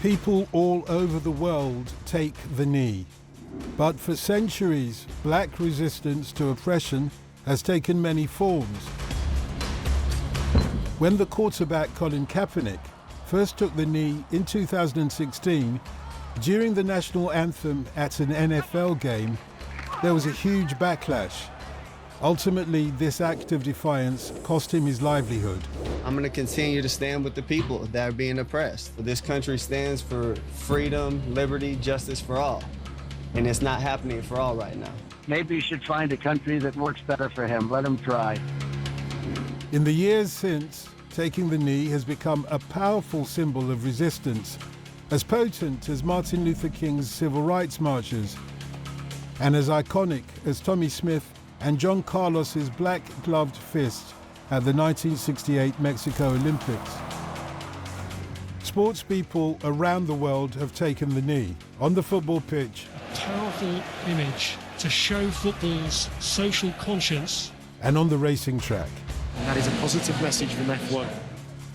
People all over the world take the knee. But for centuries, black resistance to oppression has taken many forms. When the quarterback Colin Kaepernick first took the knee in 2016, during the national anthem at an NFL game, there was a huge backlash. Ultimately, this act of defiance cost him his livelihood. I'm going to continue to stand with the people that are being oppressed. This country stands for freedom, liberty, justice for all. And it's not happening for all right now. Maybe you should find a country that works better for him. Let him try. In the years since, taking the knee has become a powerful symbol of resistance, as potent as Martin Luther King's civil rights marches, and as iconic as Tommie Smith and John Carlos's black-gloved fist at the 1968 Mexico Olympics. Sports people around the world have taken the knee. On the football pitch, a powerful image to show football's social conscience. And on the racing track. And that is a positive message from F1.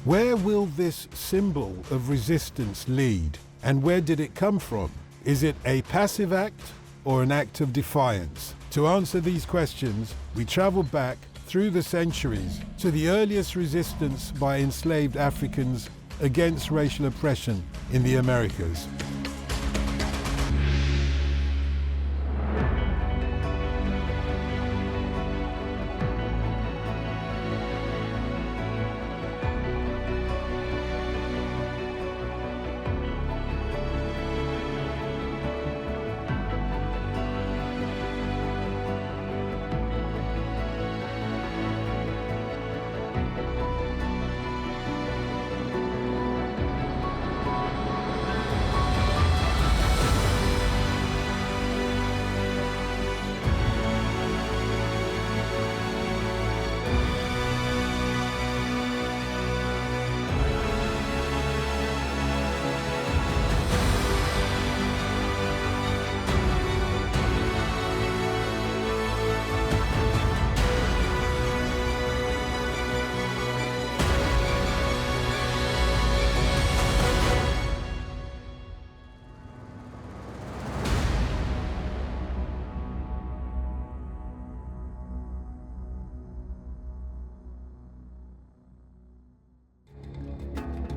Where will this symbol of resistance lead? And where did it come from? Is it a passive act or an act of defiance? To answer these questions, we travel back through the centuries to the earliest resistance by enslaved Africans against racial oppression in the Americas.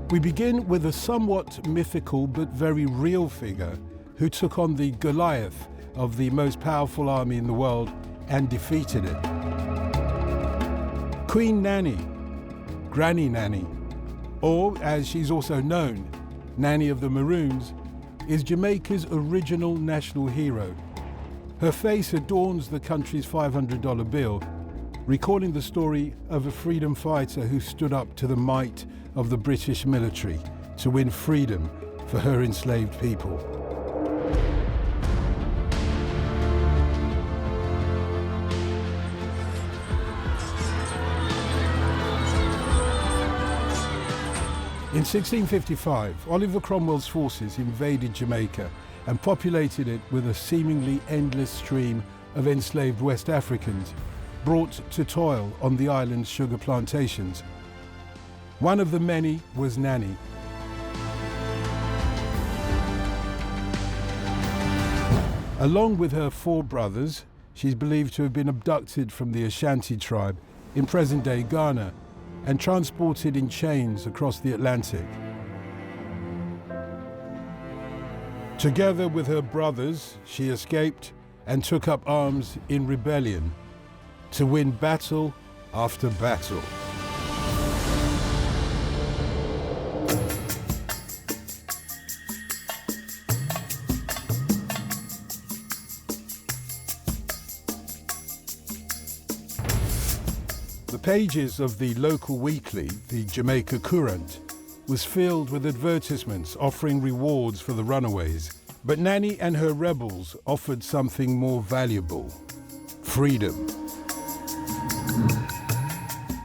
We begin with a somewhat mythical but very real figure who took on the Goliath of the most powerful army in the world and defeated it. Queen Nanny, Granny Nanny, or as she's also known, Nanny of the Maroons, is Jamaica's original national hero. Her face adorns the country's $500 bill, recalling the story of a freedom fighter who stood up to the might of the British military to win freedom for her enslaved people. In 1655, Oliver Cromwell's forces invaded Jamaica and populated it with a seemingly endless stream of enslaved West Africans brought to toil on the island's sugar plantations. One of the many was Nanny. Along with her 4 brothers, she's believed to have been abducted from the Ashanti tribe in present-day Ghana and transported in chains across the Atlantic. Together with her brothers, she escaped and took up arms in rebellion to win battle after battle. The pages of the local weekly, the Jamaica Courant, was filled with advertisements offering rewards for the runaways. But Nanny and her rebels offered something more valuable: freedom.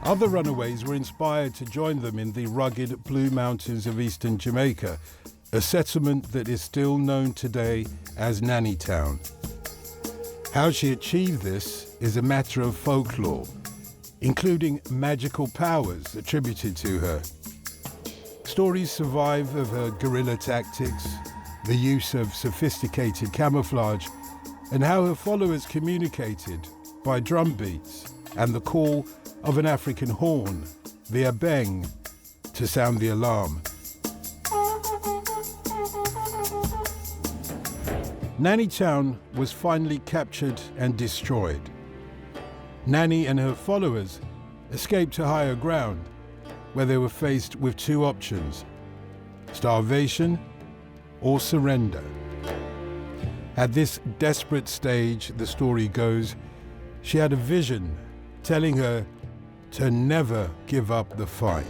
Other runaways were inspired to join them in the rugged Blue Mountains of eastern Jamaica, a settlement that is still known today as Nanny Town. How she achieved this is a matter of folklore, including magical powers attributed to her. Stories survive of her guerrilla tactics, the use of sophisticated camouflage, and how her followers communicated by drum beats and the call of an African horn, the abeng, to sound the alarm. Nanny Town was finally captured and destroyed. Nanny and her followers escaped to higher ground, where they were faced with two options: starvation or surrender. At this desperate stage, the story goes, she had a vision telling her to never give up the fight.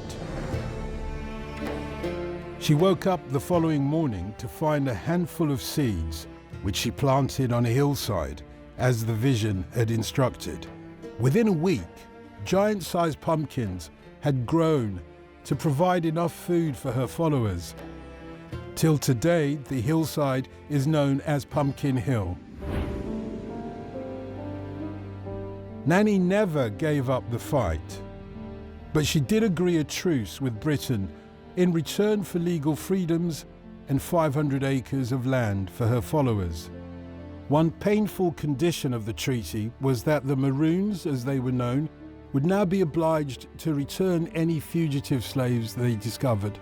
She woke up the following morning to find a handful of seeds, which she planted on a hillside, as the vision had instructed. Within a week, giant-sized pumpkins had grown to provide enough food for her followers. Till today, the hillside is known as Pumpkin Hill. Nanny never gave up the fight, but she did agree a truce with Britain in return for legal freedoms and 500 acres of land for her followers. One painful condition of the treaty was that the Maroons, as they were known, would now be obliged to return any fugitive slaves they discovered.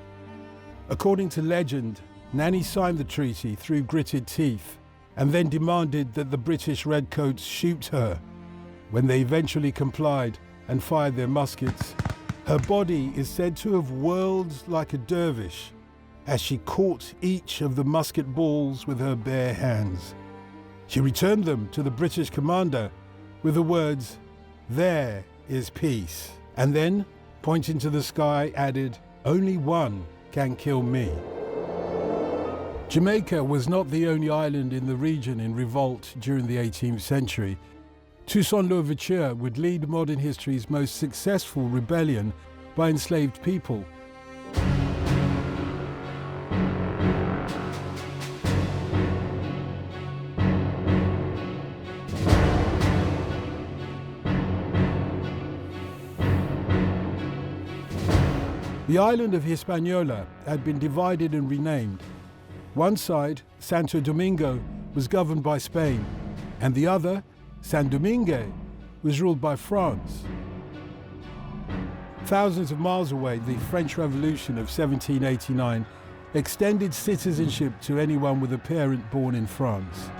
According to legend, Nanny signed the treaty through gritted teeth and then demanded that the British redcoats shoot her. When they eventually complied and fired their muskets, her body is said to have whirled like a dervish as she caught each of the musket balls with her bare hands. She returned them to the British commander with the words, "There is peace," and then, pointing to the sky, added, "Only one can kill me." Jamaica was not the only island in the region in revolt during the 18th century. Toussaint Louverture would lead modern history's most successful rebellion by enslaved people. The island of Hispaniola had been divided and renamed. One side, Santo Domingo, was governed by Spain, and the other, San Domingue, was ruled by France. Thousands of miles away, the French Revolution of 1789 extended citizenship to anyone with a parent born in France.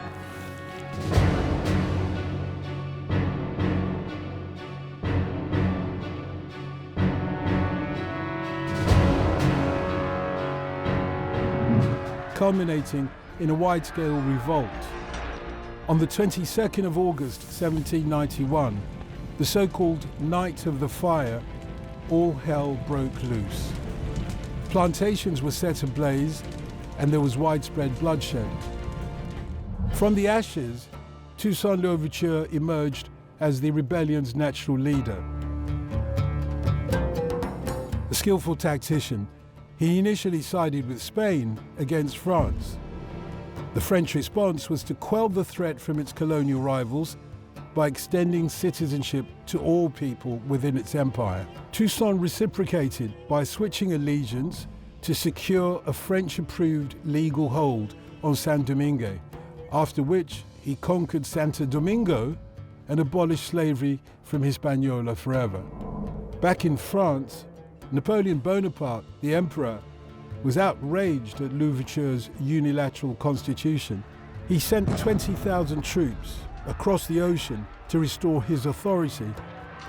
Culminating in a wide-scale revolt. On the 22nd of August 1791, the so-called Night of the Fire, all hell broke loose. Plantations were set ablaze and there was widespread bloodshed. From the ashes, Toussaint Louverture emerged as the rebellion's natural leader. A skillful tactician, he initially sided with Spain against France. The French response was to quell the threat from its colonial rivals by extending citizenship to all people within its empire. Toussaint reciprocated by switching allegiance to secure a French-approved legal hold on San Domingue, after which he conquered Santo Domingo and abolished slavery from Hispaniola forever. Back in France, Napoleon Bonaparte, the emperor, was outraged at Louverture's unilateral constitution. He sent 20,000 troops across the ocean to restore his authority.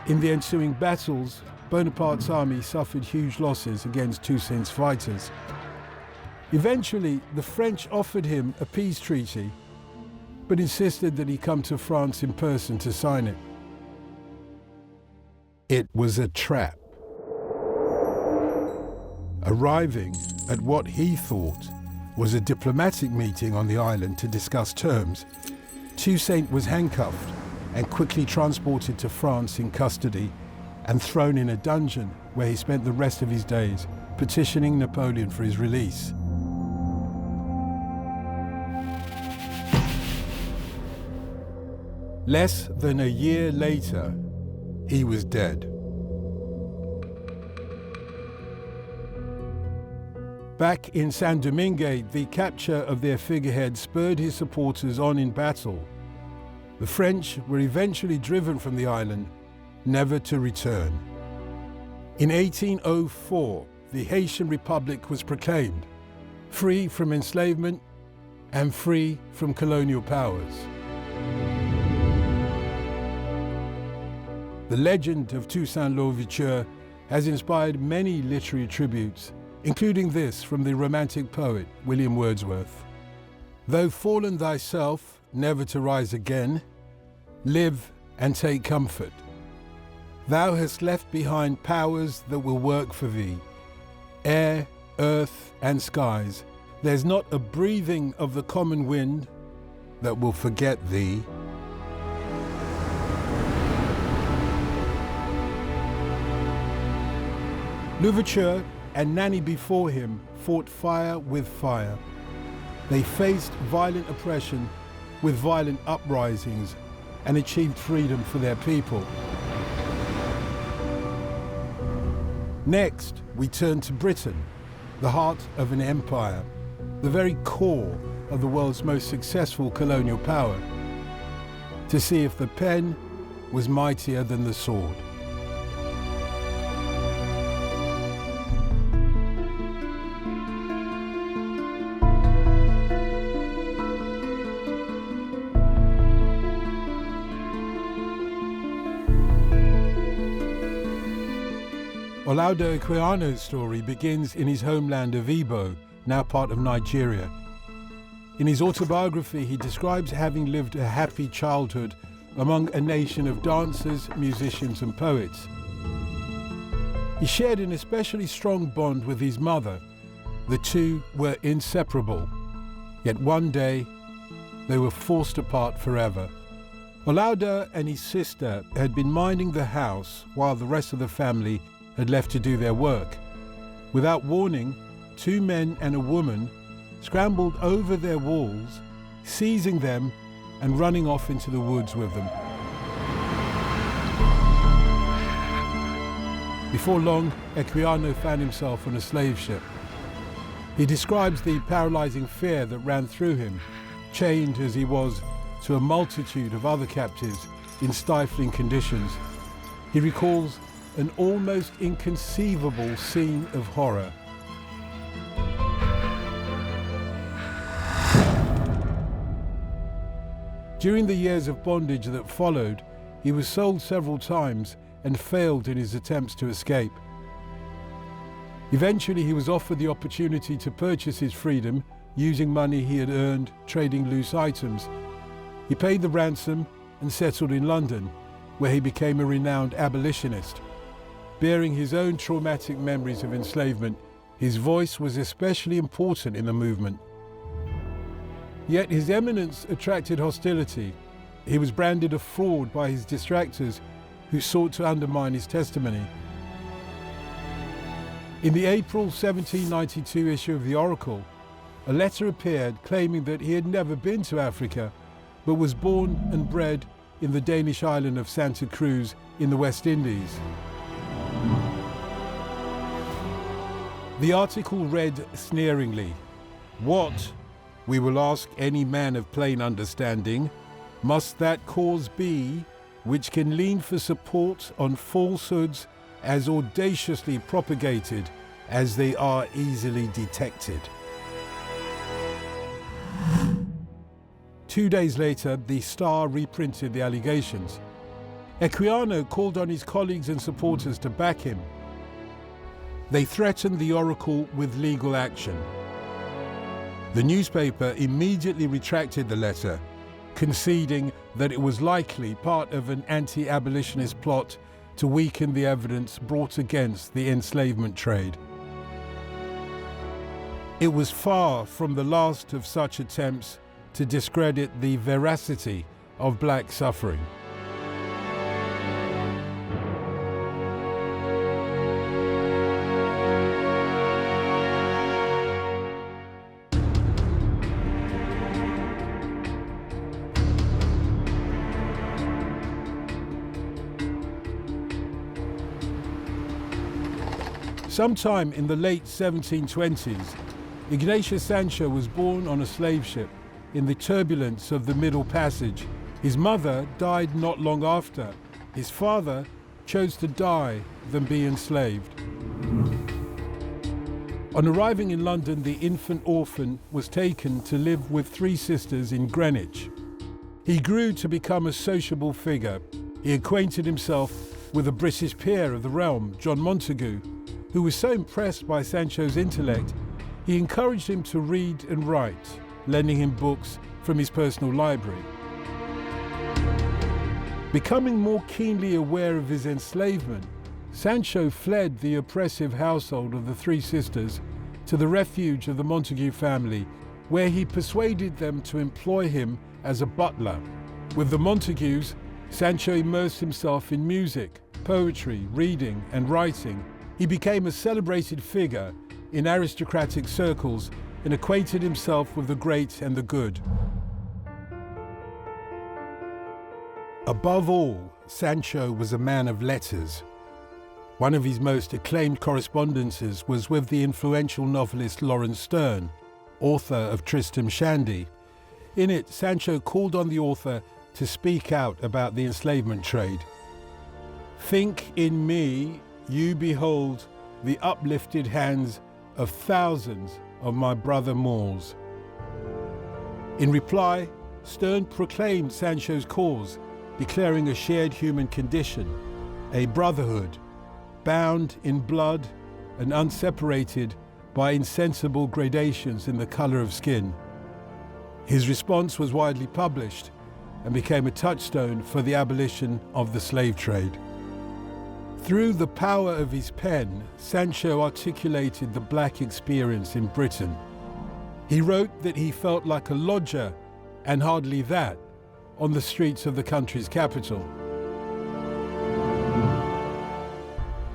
In the ensuing battles, Bonaparte's army suffered huge losses against Toussaint's fighters. Eventually, the French offered him a peace treaty, but insisted that he come to France in person to sign it. It was a trap. Arriving at what he thought was a diplomatic meeting on the island to discuss terms, Toussaint was handcuffed and quickly transported to France in custody and thrown in a dungeon where he spent the rest of his days petitioning Napoleon for his release. Less than a year later, he was dead. Back in Saint Domingue, the capture of their figurehead spurred his supporters on in battle. The French were eventually driven from the island, never to return. In 1804, the Haitian Republic was proclaimed, free from enslavement and free from colonial powers. The legend of Toussaint Louverture has inspired many literary tributes, including this from the Romantic poet William Wordsworth. Though fallen thyself, never to rise again, live and take comfort. Thou hast left behind powers that will work for thee, air, earth, and skies. There's not a breathing of the common wind that will forget thee. Louverture and Nanny before him fought fire with fire. They faced violent oppression with violent uprisings and achieved freedom for their people. Next, we turn to Britain, the heart of an empire, the very core of the world's most successful colonial power, to see if the pen was mightier than the sword. Olaudah Equiano's story begins in his homeland of Igbo, now part of Nigeria. In his autobiography, he describes having lived a happy childhood among a nation of dancers, musicians, and poets. He shared an especially strong bond with his mother. The two were inseparable, yet one day they were forced apart forever. Olaudah and his sister had been minding the house while the rest of the family had left to do their work. Without warning, two men and a woman scrambled over their walls, seizing them and running off into the woods with them. Before long, Equiano found himself on a slave ship. He describes the paralyzing fear that ran through him, chained as he was to a multitude of other captives in stifling conditions. He recalls an almost inconceivable scene of horror. During the years of bondage that followed, he was sold several times and failed in his attempts to escape. Eventually, he was offered the opportunity to purchase his freedom using money he had earned trading loose items. He paid the ransom and settled in London, where he became a renowned abolitionist. Bearing his own traumatic memories of enslavement, his voice was especially important in the movement. Yet his eminence attracted hostility. He was branded a fraud by his detractors who sought to undermine his testimony. In the April 1792 issue of the Oracle, a letter appeared claiming that he had never been to Africa, but was born and bred in the Danish island of Santa Cruz in the West Indies. The article read sneeringly, "What, we will ask any man of plain understanding, must that cause be which can lean for support on falsehoods as audaciously propagated as they are easily detected?" 2 days later, the Star reprinted the allegations. Equiano called on his colleagues and supporters to back him. They threatened the Oracle with legal action. The newspaper immediately retracted the letter, conceding that it was likely part of an anti-abolitionist plot to weaken the evidence brought against the enslavement trade. It was far from the last of such attempts to discredit the veracity of black suffering. Sometime in the late 1720s, Ignatius Sancho was born on a slave ship in the turbulence of the Middle Passage. His mother died not long after. His father chose to die than be enslaved. On arriving in London, the infant orphan was taken to live with 3 sisters in Greenwich. He grew to become a sociable figure. He acquainted himself with a British peer of the realm, John Montagu, who was so impressed by Sancho's intellect, he encouraged him to read and write, lending him books from his personal library. Becoming more keenly aware of his enslavement, Sancho fled the oppressive household of the 3 sisters to the refuge of the Montagu family, where he persuaded them to employ him as a butler. With the Montagus, Sancho immersed himself in music, poetry, reading, and writing. He became a celebrated figure in aristocratic circles and acquainted himself with the great and the good. Above all, Sancho was a man of letters. One of his most acclaimed correspondences was with the influential novelist Laurence Sterne, author of Tristram Shandy. In it, Sancho called on the author to speak out about the enslavement trade. "Think in me, you behold the uplifted hands of thousands of my brother Moors." In reply, Sterne proclaimed Sancho's cause, declaring a shared human condition, a brotherhood, bound in blood and unseparated by insensible gradations in the colour of skin. His response was widely published and became a touchstone for the abolition of the slave trade. Through the power of his pen, Sancho articulated the black experience in Britain. He wrote that he felt like a lodger, and hardly that, on the streets of the country's capital.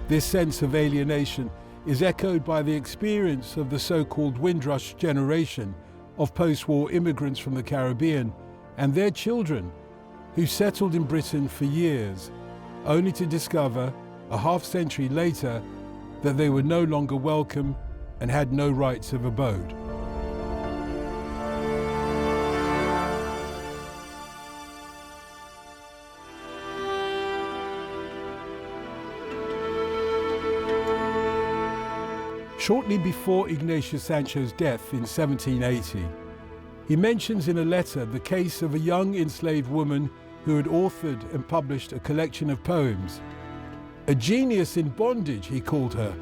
This sense of alienation is echoed by the experience of the so-called Windrush generation of post-war immigrants from the Caribbean and their children who settled in Britain for years, only to discover a half-century later that they were no longer welcome and had no rights of abode. Shortly before Ignatius Sancho's death in 1780, he mentions in a letter the case of a young enslaved woman who had authored and published a collection of poems. A genius in bondage, he called her.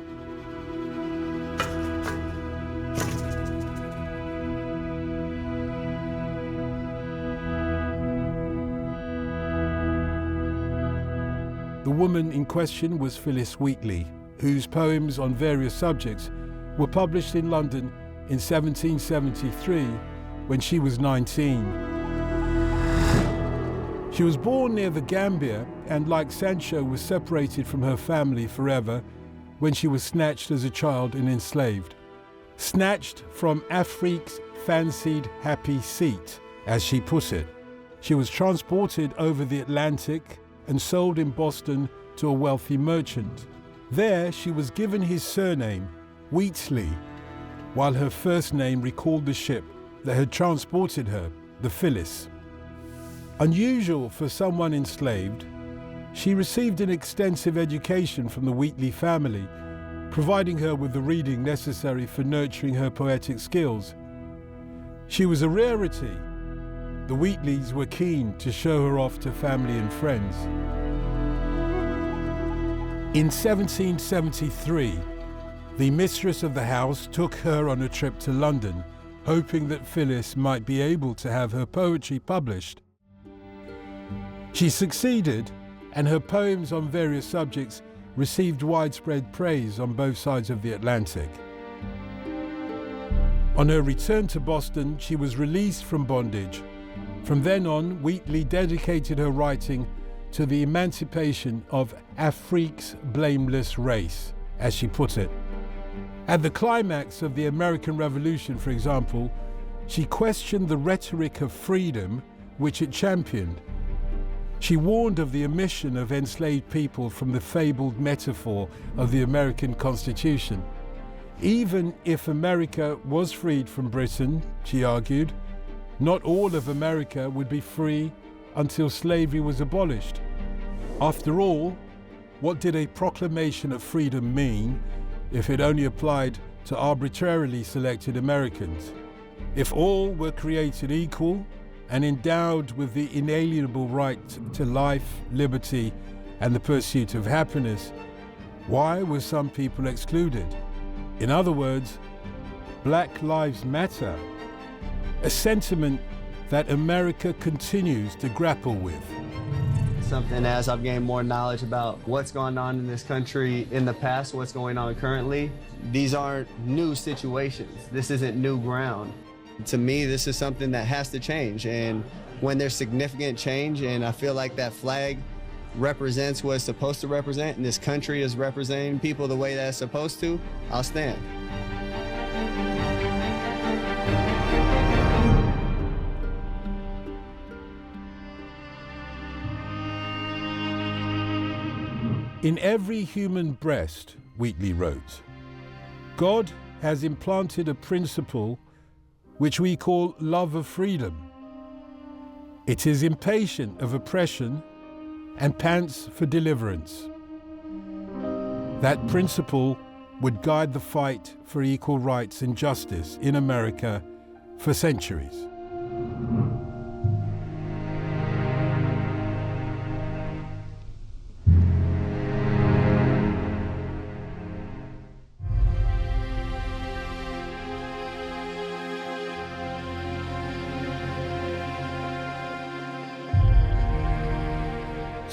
The woman in question was Phyllis Wheatley, whose poems on various subjects were published in London in 1773 when she was 19. She was born near the Gambia and, like Sancho, was separated from her family forever when she was snatched as a child and enslaved. Snatched from Afrique's fancied happy seat, as she put it. She was transported over the Atlantic and sold in Boston to a wealthy merchant. There she was given his surname, Wheatley, while her first name recalled the ship that had transported her, the Phyllis. Unusual for someone enslaved, she received an extensive education from the Wheatley family, providing her with the reading necessary for nurturing her poetic skills. She was a rarity. The Wheatleys were keen to show her off to family and friends. In 1773, the mistress of the house took her on a trip to London, hoping that Phyllis might be able to have her poetry published. She succeeded, and her poems on various subjects received widespread praise on both sides of the Atlantic. On her return to Boston, she was released from bondage. From then on, Wheatley dedicated her writing to the emancipation of Afrique's blameless race, as she put it. At the climax of the American Revolution, for example, she questioned the rhetoric of freedom which it championed. She warned of the omission of enslaved people from the fabled metaphor of the American Constitution. Even if America was freed from Britain, she argued, not all of America would be free until slavery was abolished. After all, what did a proclamation of freedom mean if it only applied to arbitrarily selected Americans? If all were created equal and endowed with the inalienable right to life, liberty, and the pursuit of happiness, why were some people excluded? In other words, Black Lives Matter, a sentiment that America continues to grapple with. Something as I've gained more knowledge about what's going on in this country in the past, what's going on currently, these aren't new situations. This isn't new ground. To me, this is something that has to change. And when there's significant change, and I feel like that flag represents what it's supposed to represent, and this country is representing people the way that it's supposed to, I'll stand. In every human breast, Wheatley wrote, God has implanted a principle which we call love of freedom. It is impatient of oppression and pants for deliverance. That principle would guide the fight for equal rights and justice in America for centuries.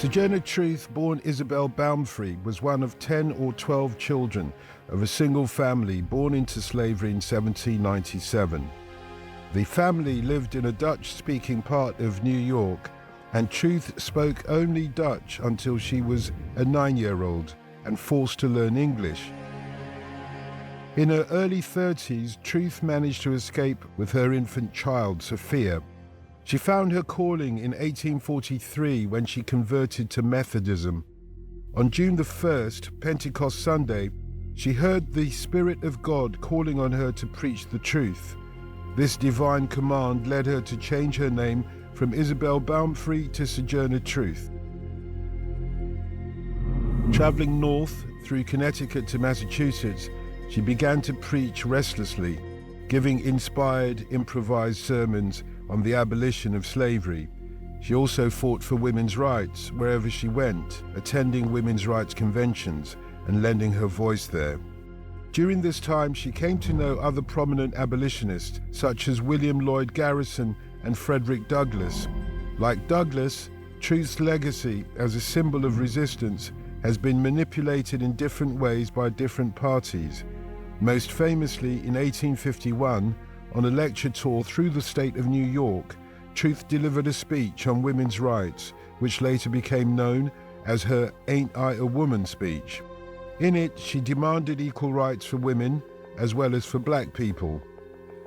Sojourner Truth, born Isabel Baumfree, was one of 10 or 12 children of a single family born into slavery in 1797. The family lived in a Dutch-speaking part of New York, and Truth spoke only Dutch until she was a 9-year-old and forced to learn English. In her early 30s, Truth managed to escape with her infant child, Sophia. She found her calling in 1843 when she converted to Methodism. On June the 1st, Pentecost Sunday, she heard the Spirit of God calling on her to preach the truth. This divine command led her to change her name from Isabel Baumfree to Sojourner Truth. Traveling north through Connecticut to Massachusetts, she began to preach restlessly, giving inspired, improvised sermons on the abolition of slavery. She also fought for women's rights wherever she went, attending women's rights conventions and lending her voice there. During this time, she came to know other prominent abolitionists such as William Lloyd Garrison and Frederick Douglass. Like Douglass, Truth's legacy as a symbol of resistance has been manipulated in different ways by different parties. Most famously, in 1851, on a lecture tour through the state of New York, Truth delivered a speech on women's rights, which later became known as her Ain't I a Woman speech. In it, she demanded equal rights for women as well as for black people.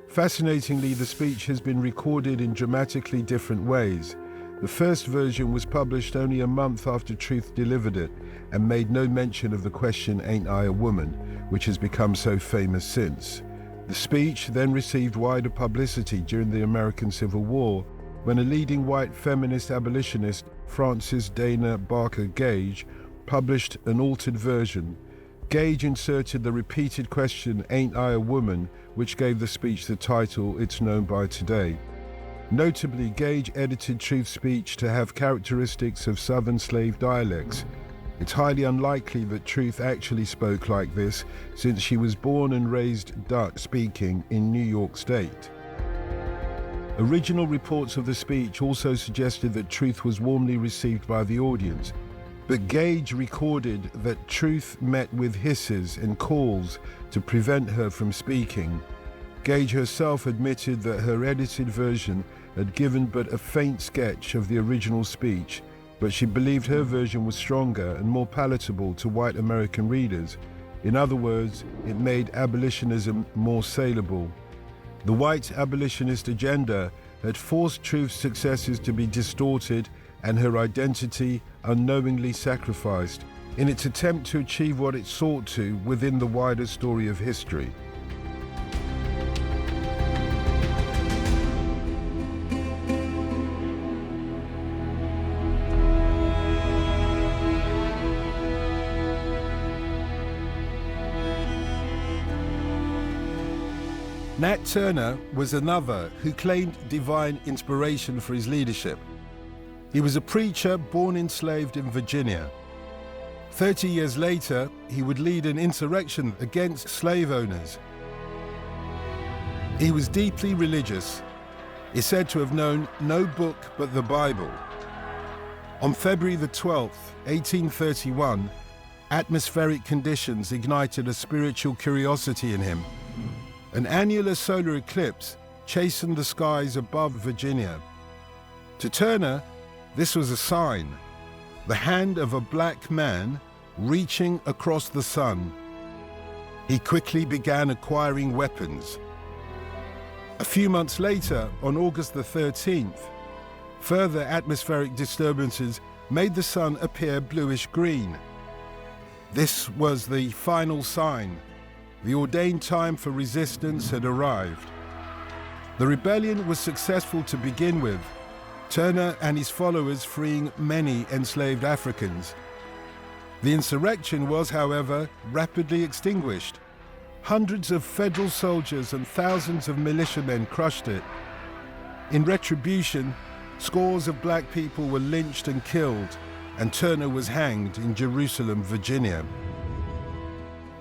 Fascinatingly, the speech has been recorded in dramatically different ways. The first version was published only a month after Truth delivered it and made no mention of the question, Ain't I a Woman, which has become so famous since. The speech then received wider publicity during the American Civil War, when a leading white feminist abolitionist, Frances Dana Barker Gage, published an altered version. Gage inserted the repeated question, Ain't I a Woman, which gave the speech the title it's known by today. Notably, Gage edited Truth's speech to have characteristics of Southern slave dialects. It's highly unlikely that Truth actually spoke like this, since she was born and raised Dutch-speaking in New York State. Original reports of the speech also suggested that Truth was warmly received by the audience, but Gage recorded that Truth met with hisses and calls to prevent her from speaking. Gage herself admitted that her edited version had given but a faint sketch of the original speech, but she believed her version was stronger and more palatable to white American readers. In other words, it made abolitionism more saleable. The white abolitionist agenda had forced Truth's successes to be distorted and her identity unknowingly sacrificed. in its attempt to achieve what it sought to within the wider story of history. Nat Turner was another who claimed divine inspiration for his leadership. He was a preacher born enslaved in Virginia. 30 years later, he would lead an insurrection against slave owners. He was deeply religious. He is said to have known no book but the Bible. On February the 12th, 1831, atmospheric conditions ignited a spiritual curiosity in him. An annular solar eclipse chastened the skies above Virginia. To Turner, this was a sign, the hand of a black man reaching across the sun. He quickly began acquiring weapons. A few months later, on August the 13th, further atmospheric disturbances made the sun appear bluish-green. This was the final sign. The ordained time for resistance had arrived. The rebellion was successful to begin with, Turner and his followers freeing many enslaved Africans. The insurrection was, however, rapidly extinguished. Hundreds of federal soldiers and thousands of militiamen crushed it. In retribution, scores of black people were lynched and killed, and Turner was hanged in Jerusalem, Virginia.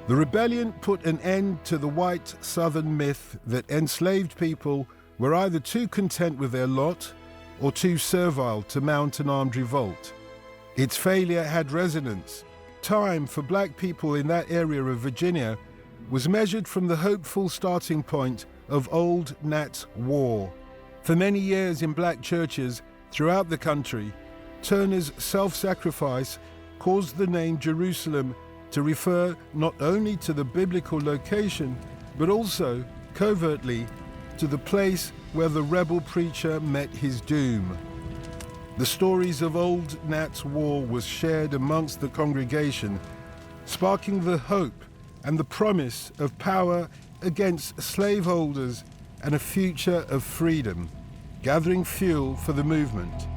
The rebellion put an end to the white Southern myth that enslaved people were either too content with their lot or too servile to mount an armed revolt. Its failure had resonance. Time for black people in that area of Virginia was measured from the hopeful starting point of Old Nat's War. For many years in black churches throughout the country, Turner's self-sacrifice caused the name Jerusalem to refer not only to the biblical location, but also, covertly, to the place where the rebel preacher met his doom. The stories of Old Nat's War was shared amongst the congregation, sparking the hope and the promise of power against slaveholders and a future of freedom, gathering fuel for the movement.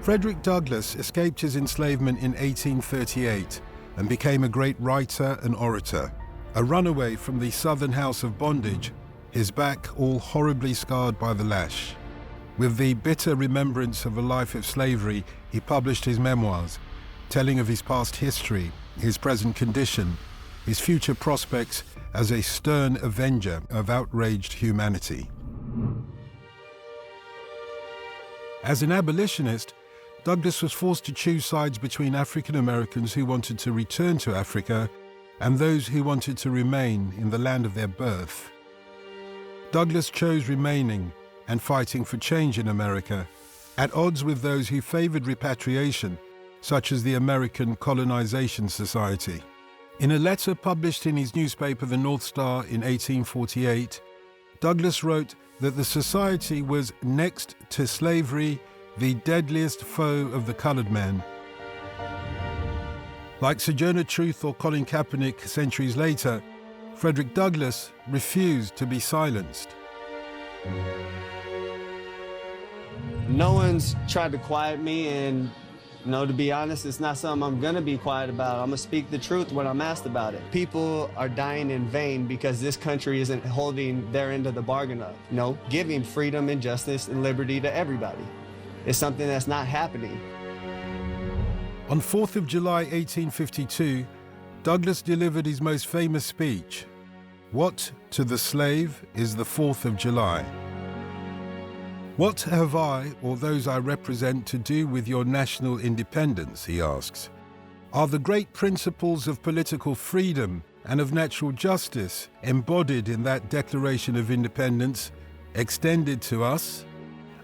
Frederick Douglass escaped his enslavement in 1838 and became a great writer and orator. A runaway from the Southern house of bondage, his back all horribly scarred by the lash. With the bitter remembrance of a life of slavery, he published his memoirs, telling of his past history, his present condition, his future prospects as a stern avenger of outraged humanity. As an abolitionist, Douglass was forced to choose sides between African Americans who wanted to return to Africa and those who wanted to remain in the land of their birth. Douglass chose remaining and fighting for change in America, at odds with those who favored repatriation, such as the American Colonization Society. In a letter published in his newspaper The North Star in 1848, Douglass wrote that the society was next to slavery the deadliest foe of the colored man. Like Sojourner Truth or Colin Kaepernick centuries later, Frederick Douglass refused to be silenced. No one's tried to quiet me, and to be honest, it's not something I'm gonna be quiet about. I'm gonna speak the truth when I'm asked about it. People are dying in vain because this country isn't holding their end of the bargain up. Giving freedom and justice and liberty to everybody. It's something that's not happening. On 4th of July 1852, Douglass delivered his most famous speech. What to the slave is the 4th of July? What have I, or those I represent, to do with your national independence, he asks. Are the great principles of political freedom and of natural justice embodied in that Declaration of Independence extended to us?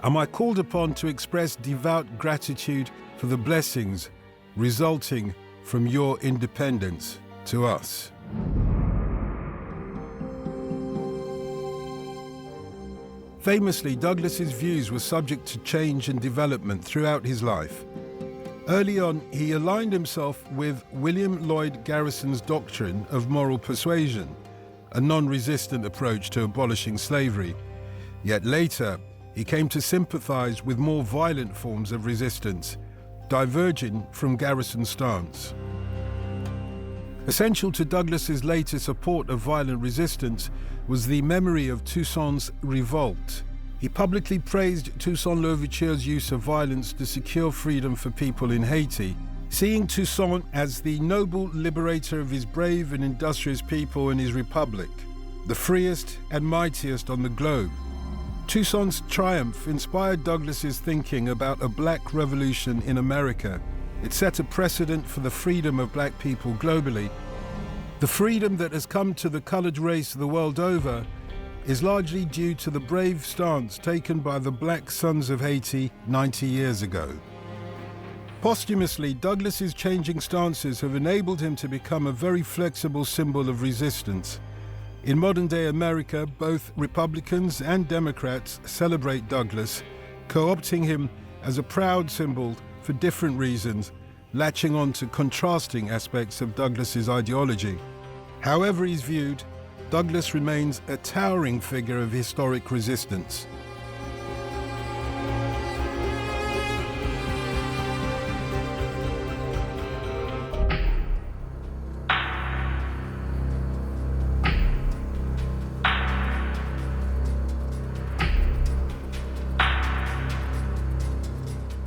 Am I called upon to express devout gratitude for the blessings resulting from your independence to us? Famously, Douglass's views were subject to change and development throughout his life. Early on, he aligned himself with William Lloyd Garrison's doctrine of moral persuasion, a non-resistant approach to abolishing slavery. Yet later, he came to sympathize with more violent forms of resistance, diverging from Garrison's stance. Essential to Douglass's later support of violent resistance was the memory of Toussaint's revolt. He publicly praised Toussaint Louverture's use of violence to secure freedom for people in Haiti, seeing Toussaint as the noble liberator of his brave and industrious people and his republic, the freest and mightiest on the globe. Toussaint's triumph inspired Douglass's thinking about a black revolution in America. It set a precedent for the freedom of black people globally. The freedom that has come to the colored race the world over is largely due to the brave stance taken by the black sons of Haiti 90 years ago. Posthumously, Douglass's changing stances have enabled him to become a very flexible symbol of resistance. In modern-day America, both Republicans and Democrats celebrate Douglass, co-opting him as a proud symbol for different reasons, latching on to contrasting aspects of Douglass's ideology. However he's viewed, Douglass remains a towering figure of historic resistance.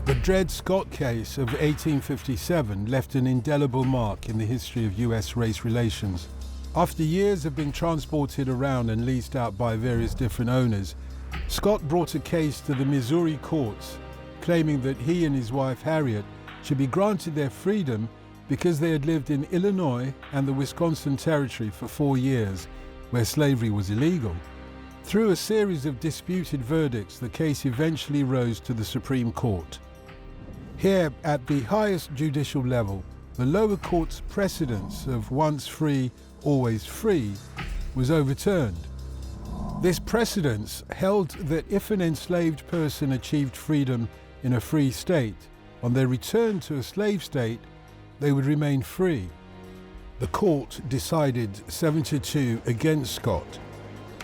The Dred Scott case of 1857 left an indelible mark in the history of US race relations. After years of being transported around and leased out by various different owners, Scott brought a case to the Missouri courts, claiming that he and his wife Harriet should be granted their freedom because they had lived in Illinois and the Wisconsin Territory for 4 years, where slavery was illegal. Through a series of disputed verdicts, the case eventually rose to the Supreme Court. Here, at the highest judicial level, the lower court's precedence of once free, always free was overturned. This precedence held that if an enslaved person achieved freedom in a free state, on their return to a slave state, they would remain free. The court decided 7-2 against Scott.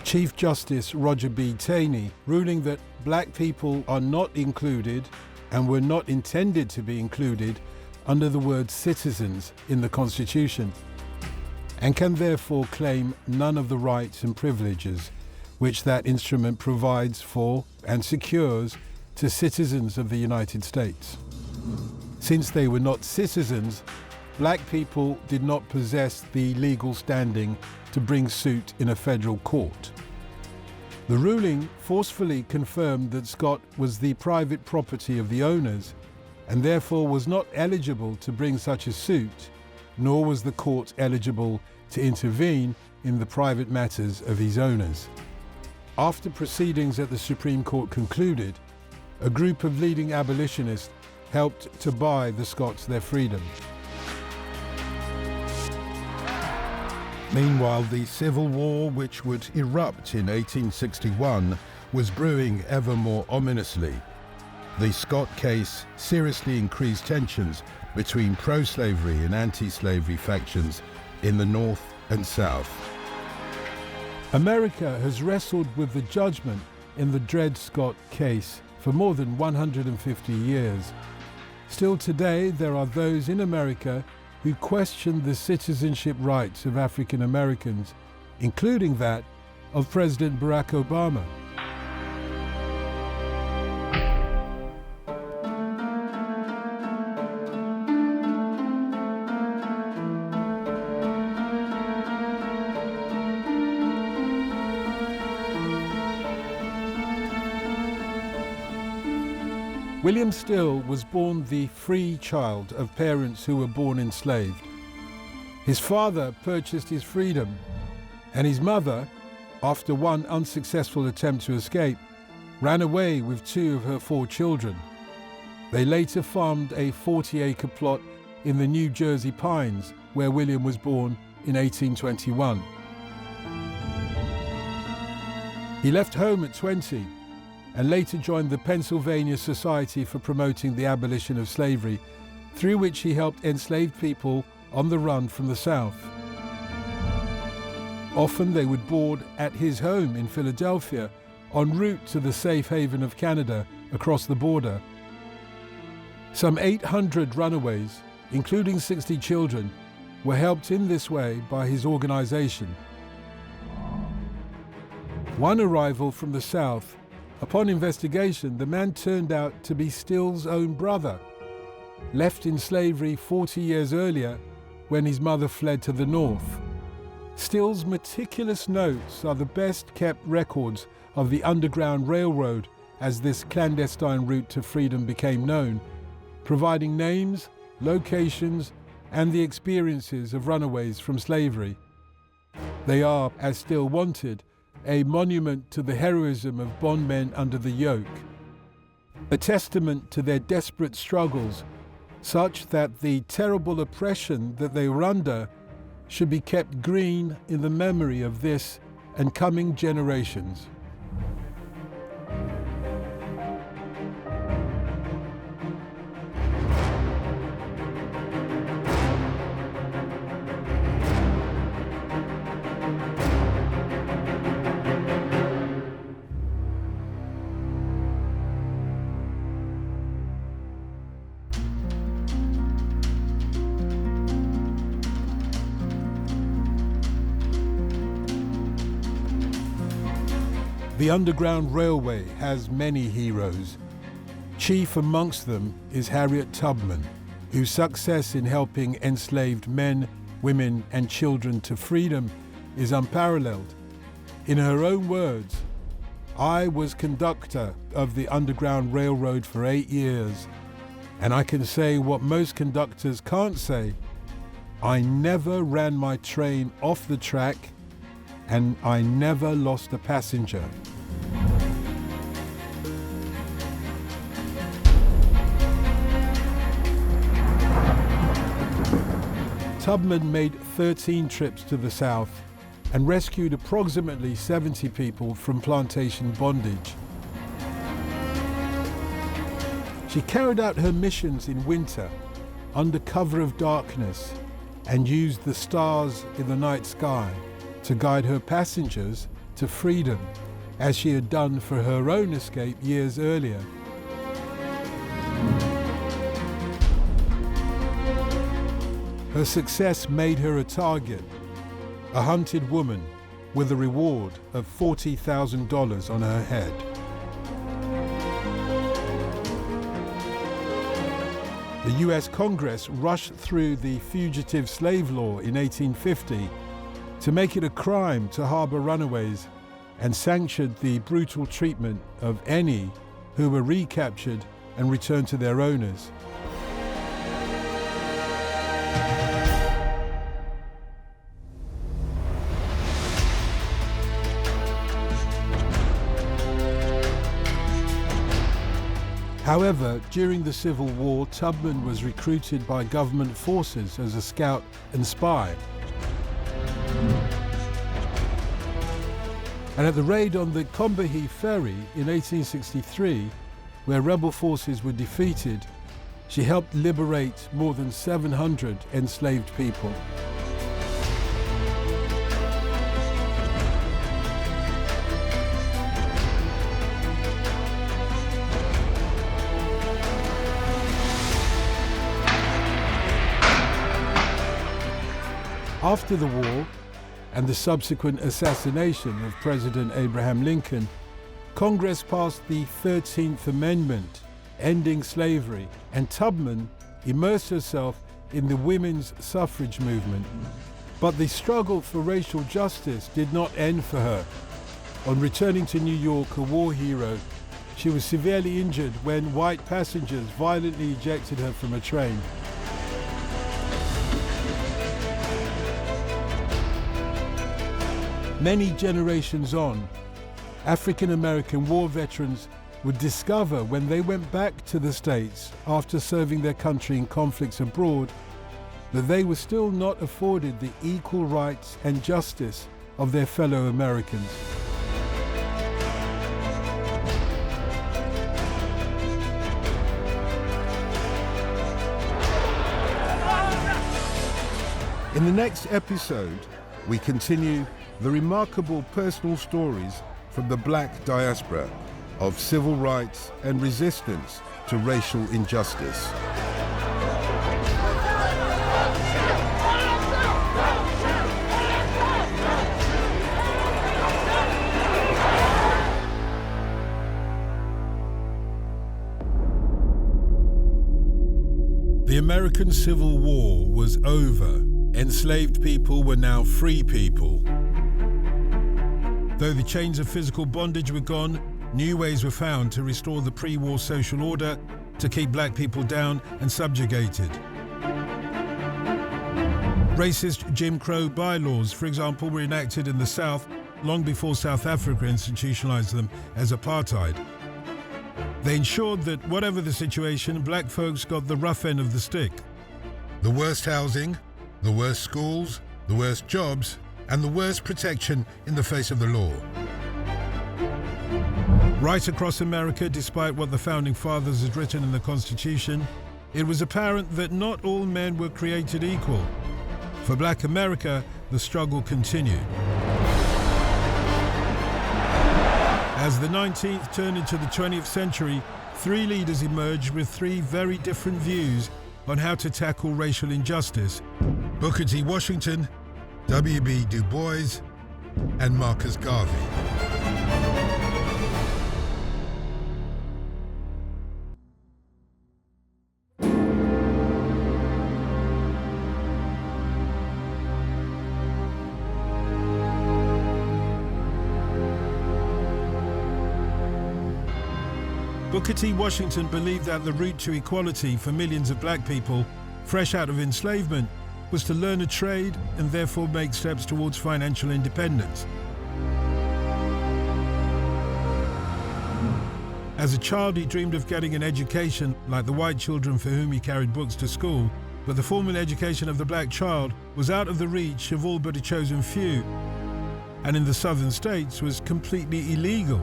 Chief Justice Roger B. Taney ruling that black people are not included and were not intended to be included under the word citizens in the Constitution, and can therefore claim none of the rights and privileges which that instrument provides for and secures to citizens of the United States. Since they were not citizens, black people did not possess the legal standing to bring suit in a federal court. The ruling forcefully confirmed that Scott was the private property of the owners and therefore was not eligible to bring such a suit, nor was the court eligible to intervene in the private matters of his owners. After proceedings at the Supreme Court concluded, a group of leading abolitionists helped to buy the Scots their freedom. Meanwhile, the Civil War, which would erupt in 1861, was brewing ever more ominously. The Scott case seriously increased tensions between pro-slavery and anti-slavery factions in the North and South. America has wrestled with the judgment in the Dred Scott case for more than 150 years. Still today, there are those in America who question the citizenship rights of African Americans, including that of President Barack Obama. William Still was born the free child of parents who were born enslaved. His father purchased his freedom, and his mother, after one unsuccessful attempt to escape, ran away with 2 of her 4 children. They later farmed a 40-acre plot in the New Jersey Pines, where William was born in 1821. He left home at 20 and later joined the Pennsylvania Society for Promoting the Abolition of Slavery, through which he helped enslaved people on the run from the South. Often they would board at his home in Philadelphia en route to the safe haven of Canada across the border. Some 800 runaways, including 60 children, were helped in this way by his organization. One arrival from the South, upon investigation, the man turned out to be Still's own brother, left in slavery 40 years earlier when his mother fled to the North. Still's meticulous notes are the best kept records of the Underground Railroad as this clandestine route to freedom became known, providing names, locations, and the experiences of runaways from slavery. They are, as Still wanted, a monument to the heroism of bondmen under the yoke, a testament to their desperate struggles, such that the terrible oppression that they were under should be kept green in the memory of this and coming generations. The Underground Railway has many heroes. Chief amongst them is Harriet Tubman, whose success in helping enslaved men, women, and children to freedom is unparalleled. In her own words, "I was conductor of the Underground Railroad for 8 years, and I can say what most conductors can't say. I never ran my train off the track, and I never lost a passenger." Tubman made 13 trips to the South and rescued approximately 70 people from plantation bondage. She carried out her missions in winter, under cover of darkness, and used the stars in the night sky to guide her passengers to freedom, as she had done for her own escape years earlier. Her success made her a target, a hunted woman with a reward of $40,000 on her head. The US Congress rushed through the Fugitive Slave Law in 1850 to make it a crime to harbor runaways, and sanctioned the brutal treatment of any who were recaptured and returned to their owners. However, during the Civil War, Tubman was recruited by government forces as a scout and spy. And at the raid on the Combahee Ferry in 1863, where rebel forces were defeated, she helped liberate more than 700 enslaved people. After the war and the subsequent assassination of President Abraham Lincoln, Congress passed the 13th Amendment, ending slavery, and Tubman immersed herself in the women's suffrage movement. But the struggle for racial justice did not end for her. On returning to New York, a war hero, she was severely injured when white passengers violently ejected her from a train. Many generations on, African-American war veterans would discover when they went back to the States after serving their country in conflicts abroad that they were still not afforded the equal rights and justice of their fellow Americans. In the next episode, we continue the remarkable personal stories from the Black diaspora of civil rights and resistance to racial injustice. The American Civil War was over. Enslaved people were now free people. Though the chains of physical bondage were gone, new ways were found to restore the pre-war social order, to keep black people down and subjugated. Racist Jim Crow bylaws, for example, were enacted in the South long before South Africa institutionalized them as apartheid. They ensured that whatever the situation, black folks got the rough end of the stick. The worst housing, the worst schools, the worst jobs, and the worst protection in the face of the law. Right across America, despite what the Founding Fathers had written in the Constitution, it was apparent that not all men were created equal. For Black America, the struggle continued. As the 19th turned into the 20th century, three leaders emerged with three very different views on how to tackle racial injustice: Booker T. Washington, W.B. Du Bois, and Marcus Garvey. Booker T. Washington believed that the route to equality for millions of black people, fresh out of enslavement, was to learn a trade and therefore make steps towards financial independence. As a child, he dreamed of getting an education like the white children for whom he carried books to school, but the formal education of the black child was out of the reach of all but a chosen few, and in the southern states was completely illegal.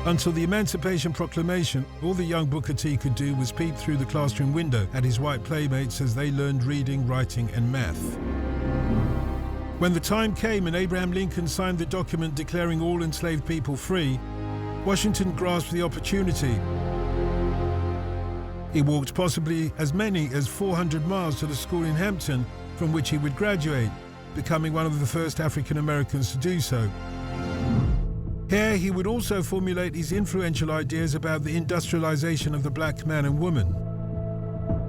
Until the Emancipation Proclamation, all the young Booker T could do was peep through the classroom window at his white playmates as they learned reading, writing, and math. When the time came and Abraham Lincoln signed the document declaring all enslaved people free, Washington grasped the opportunity. He walked possibly as many as 400 miles to the school in Hampton from which he would graduate, becoming one of the first African Americans to do so. Here, he would also formulate his influential ideas about the industrialization of the black man and woman.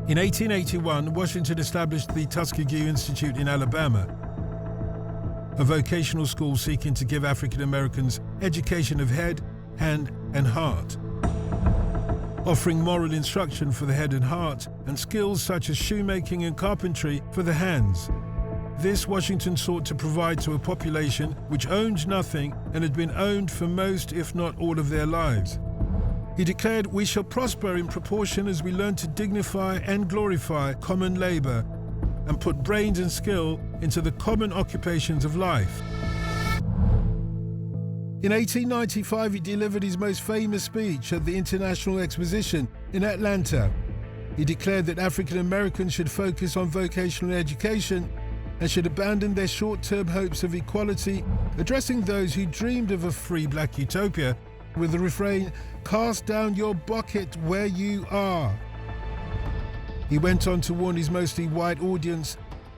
In 1881, Washington established the Tuskegee Institute in Alabama, a vocational school seeking to give African Americans education of head, hand, and heart, offering moral instruction for the head and heart, and skills such as shoemaking and carpentry for the hands. This Washington sought to provide to a population which owned nothing and had been owned for most, if not all, of their lives. He declared, "We shall prosper in proportion as we learn to dignify and glorify common labor and put brains and skill into the common occupations of life." In 1895, he delivered his most famous speech at the International Exposition in Atlanta. He declared that African Americans should focus on vocational education and should abandon their short-term hopes of equality, addressing those who dreamed of a free black utopia with the refrain, "Cast down your bucket where you are." He went on to warn his mostly white audience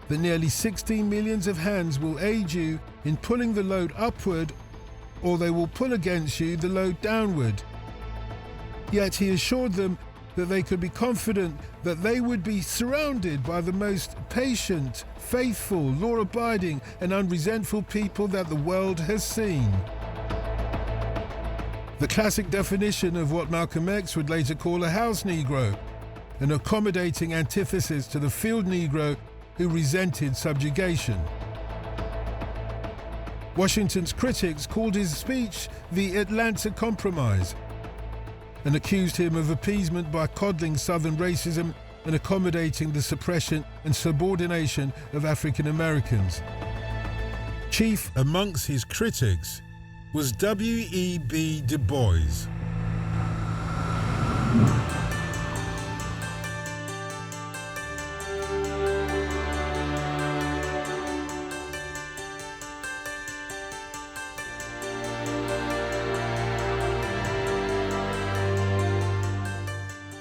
that nearly 16 millions of hands will aid you in pulling the load upward, or they will pull against you the load downward. Yet he assured them that they could be confident that they would be surrounded by the most patient, faithful, law-abiding, and unresentful people that the world has seen. The classic definition of what Malcolm X would later call a house Negro, an accommodating antithesis to the field Negro who resented subjugation. Washington's critics called his speech the Atlanta Compromise. and accused him of appeasement by coddling Southern racism and accommodating the suppression and subordination of African Americans. Chief amongst his critics was W.E.B. Du Bois.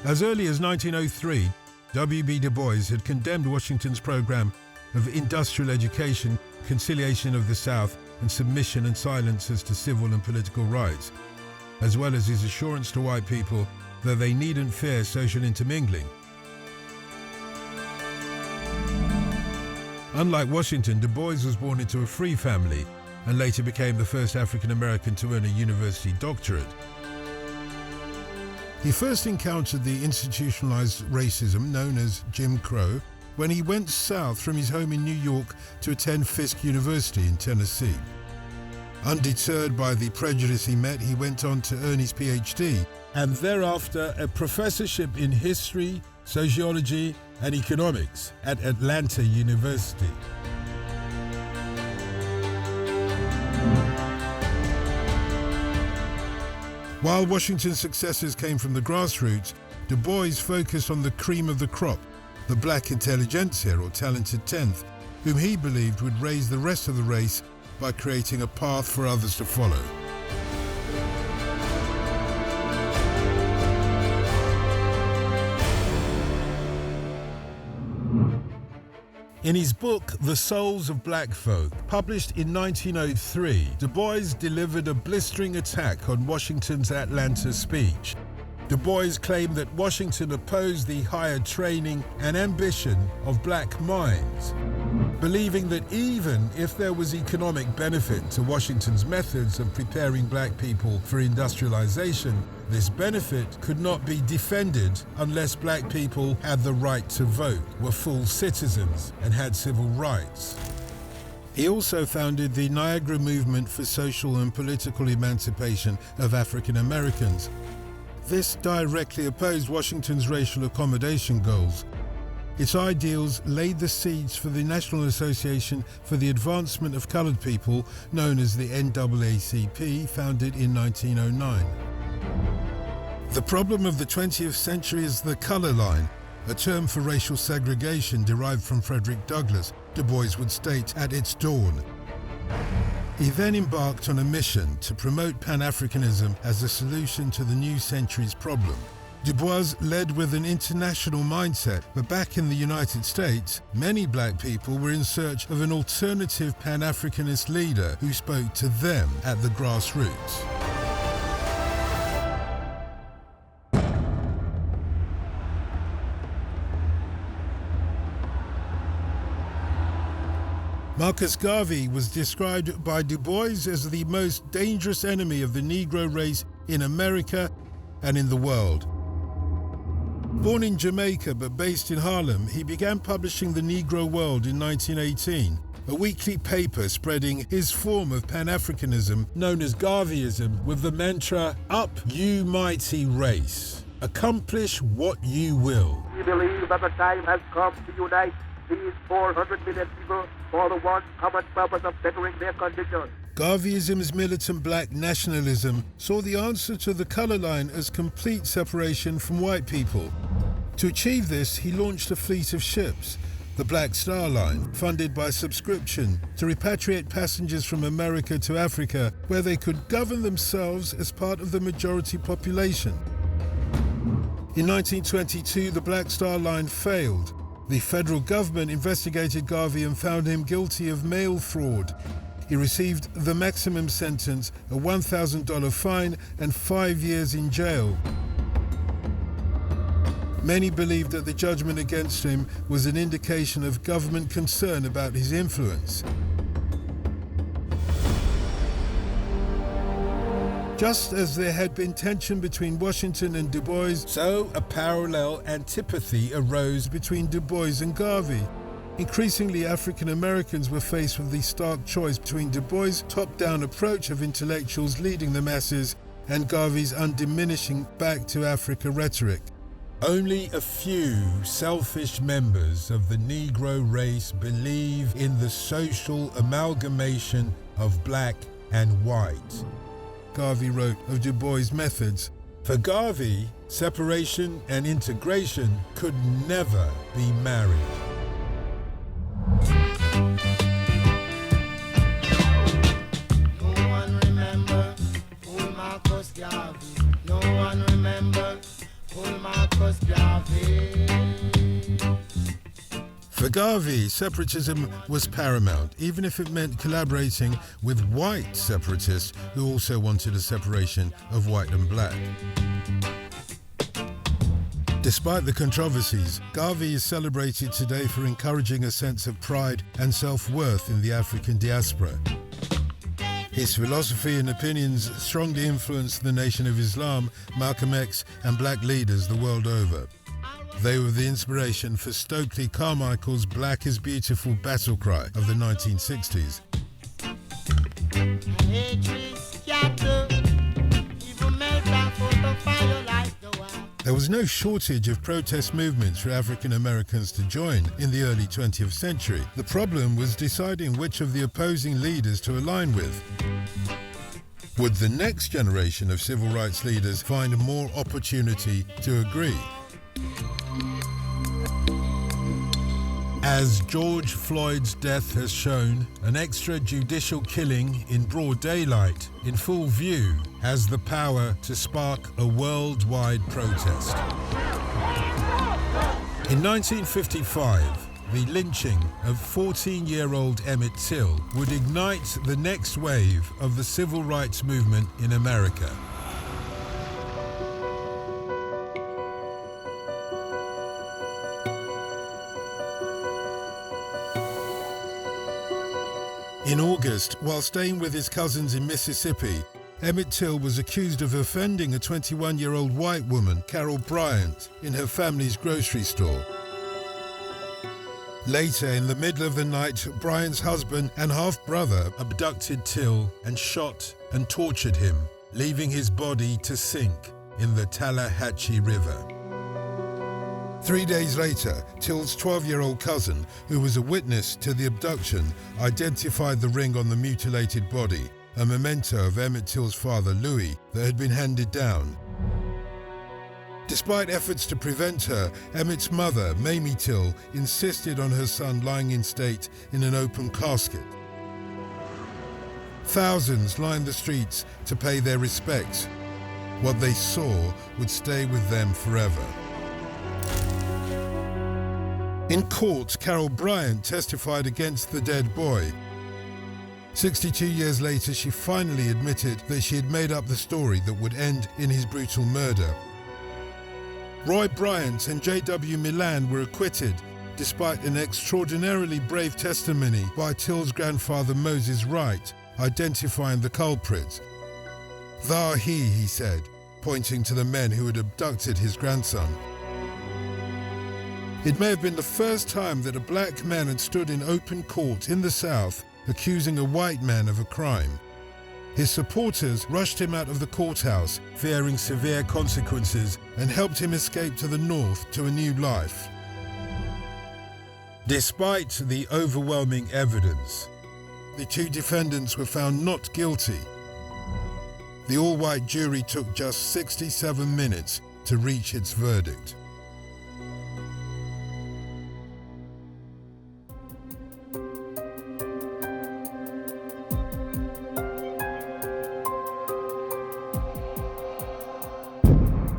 As early as 1903, W.B. Du Bois had condemned Washington's program of industrial education, conciliation of the South, and submission and silence as to civil and political rights, as well as his assurance to white people that they needn't fear social intermingling. Unlike Washington, Du Bois was born into a free family and later became the first African American to earn a university doctorate. He first encountered the institutionalized racism known as Jim Crow when he went south from his home in New York to attend Fisk University in Tennessee. Undeterred by the prejudice he met, he went on to earn his PhD and thereafter a professorship in history, sociology, and economics at Atlanta University. While Washington's successes came from the grassroots, Du Bois focused on the cream of the crop, the black intelligentsia or talented tenth, whom he believed would raise the rest of the race by creating a path for others to follow. In his book, The Souls of Black Folk, published in 1903, Du Bois delivered a blistering attack on Washington's Atlanta speech. Du Bois claimed that Washington opposed the higher training and ambition of black minds, believing that even if there was economic benefit to Washington's methods of preparing black people for industrialization, this benefit could not be defended unless black people had the right to vote, were full citizens, and had civil rights. He also founded the Niagara Movement for social and political emancipation of African Americans. This directly opposed Washington's racial accommodation goals. Its ideals laid the seeds for the National Association for the Advancement of Colored People, known as the NAACP, founded in 1909. The problem of the 20th century is the color line, a term for racial segregation derived from Frederick Douglass, Du Bois would state at its dawn. He then embarked on a mission to promote Pan-Africanism as a solution to the new century's problem. Du Bois led with an international mindset, but back in the United States, many black people were in search of an alternative Pan-Africanist leader who spoke to them at the grassroots. Marcus Garvey was described by Du Bois as the most dangerous enemy of the Negro race in America and in the world. Born in Jamaica but based in Harlem, he began publishing The Negro World in 1918, a weekly paper spreading his form of Pan-Africanism known as Garveyism with the mantra, "Up, you mighty race, accomplish what you will." We believe that the time has come to unite these 400 million people for the one common purpose of bettering their condition. Garveyism's militant black nationalism saw the answer to the color line as complete separation from white people. To achieve this, he launched a fleet of ships, the Black Star Line, funded by subscription, to repatriate passengers from America to Africa, where they could govern themselves as part of the majority population. In 1922, the Black Star Line failed. The federal government investigated Garvey and found him guilty of mail fraud. He received the maximum sentence, a $1,000 fine and 5 years in jail. Many believed that the judgment against him was an indication of government concern about his influence. Just as there had been tension between Washington and Du Bois, so a parallel antipathy arose between Du Bois and Garvey. Increasingly, African Americans were faced with the stark choice between Du Bois' top-down approach of intellectuals leading the masses and Garvey's undiminishing back to Africa rhetoric. Only a few selfish members of the Negro race believe in the social amalgamation of black and white, Garvey wrote of Du Bois' methods. For Garvey, separation and integration could never be married. No one remember full Marcus Garvey. No one remember full Marcus Garvey. For Garvey, separatism was paramount, even if it meant collaborating with white separatists who also wanted a separation of white and black. Despite the controversies, Garvey is celebrated today for encouraging a sense of pride and self-worth in the African diaspora. His philosophy and opinions strongly influenced the Nation of Islam, Malcolm X, and black leaders the world over. They were the inspiration for Stokely Carmichael's Black is Beautiful battle cry of the 1960s. There was no shortage of protest movements for African Americans to join in the early 20th century. The problem was deciding which of the opposing leaders to align with. Would the next generation of civil rights leaders find more opportunity to agree? As George Floyd's death has shown, an extrajudicial killing in broad daylight, in full view, has the power to spark a worldwide protest. In 1955, the lynching of 14-year-old Emmett Till would ignite the next wave of the civil rights movement in America. In August, while staying with his cousins in Mississippi, Emmett Till was accused of offending a 21-year-old white woman, Carol Bryant, in her family's grocery store. Later, in the middle of the night, Bryant's husband and half-brother abducted Till and shot and tortured him, leaving his body to sink in the Tallahatchie River. 3 days later, Till's 12-year-old cousin, who was a witness to the abduction, identified the ring on the mutilated body, a memento of Emmett Till's father, Louis, that had been handed down. Despite efforts to prevent her, Emmett's mother, Mamie Till, insisted on her son lying in state in an open casket. Thousands lined the streets to pay their respects. What they saw would stay with them forever. In court, Carol Bryant testified against the dead boy. 62 years later, she finally admitted that she had made up the story that would end in his brutal murder. Roy Bryant and J.W. Milan were acquitted, despite an extraordinarily brave testimony by Till's grandfather Moses Wright, identifying the culprits. "Thou he said, pointing to the men who had abducted his grandson. It may have been the first time that a black man had stood in open court in the South accusing a white man of a crime. His supporters rushed him out of the courthouse, fearing severe consequences, and helped him escape to the North to a new life. Despite the overwhelming evidence, the two defendants were found not guilty. The all-white jury took just 67 minutes to reach its verdict.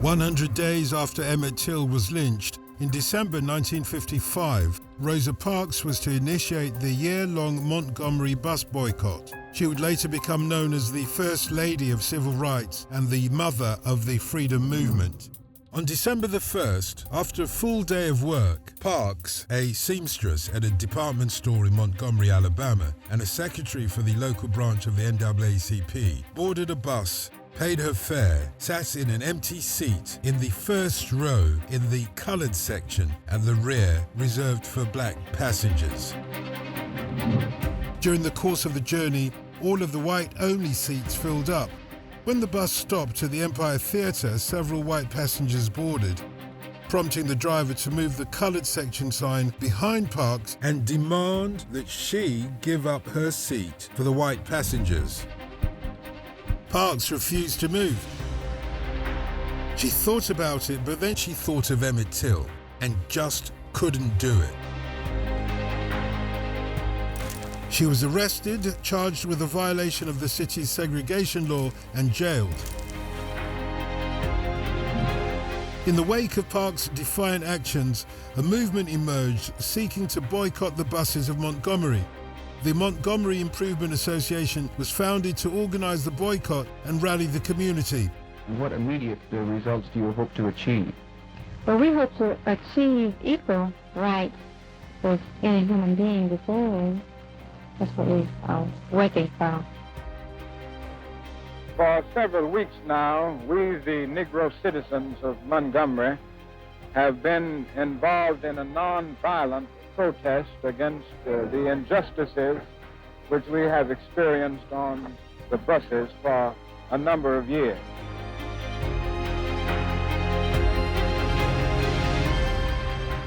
"100 days after Emmett Till was lynched, in December 1955, Rosa Parks was to initiate the year-long Montgomery bus boycott. She would later become known as the First Lady of Civil Rights and the Mother of the Freedom Movement. On December the 1st, after a full day of work, Parks, a seamstress at a department store in Montgomery, Alabama, and a secretary for the local branch of the NAACP, boarded a bus, paid her fare, sat in an empty seat in the first row in the colored section at the rear reserved for black passengers. During the course of the journey, all of the white-only seats filled up. When the bus stopped at the Empire Theatre, several white passengers boarded, prompting the driver to move the coloured section sign behind Parks and demand that she give up her seat for the white passengers. Parks refused to move. She thought about it, but then she thought of Emmett Till and just couldn't do it. She was arrested, charged with a violation of the city's segregation law, and jailed. In the wake of Parks' defiant actions, a movement emerged seeking to boycott the buses of Montgomery. The Montgomery Improvement Association was founded to organize the boycott and rally the community. What immediate results do you hope to achieve? Well, we hope to achieve equal rights with any human being before us. That's what we are working for. For several weeks now, we, the Negro citizens of Montgomery, have been involved in a non-violent protest against the injustices which we have experienced on the buses for a number of years.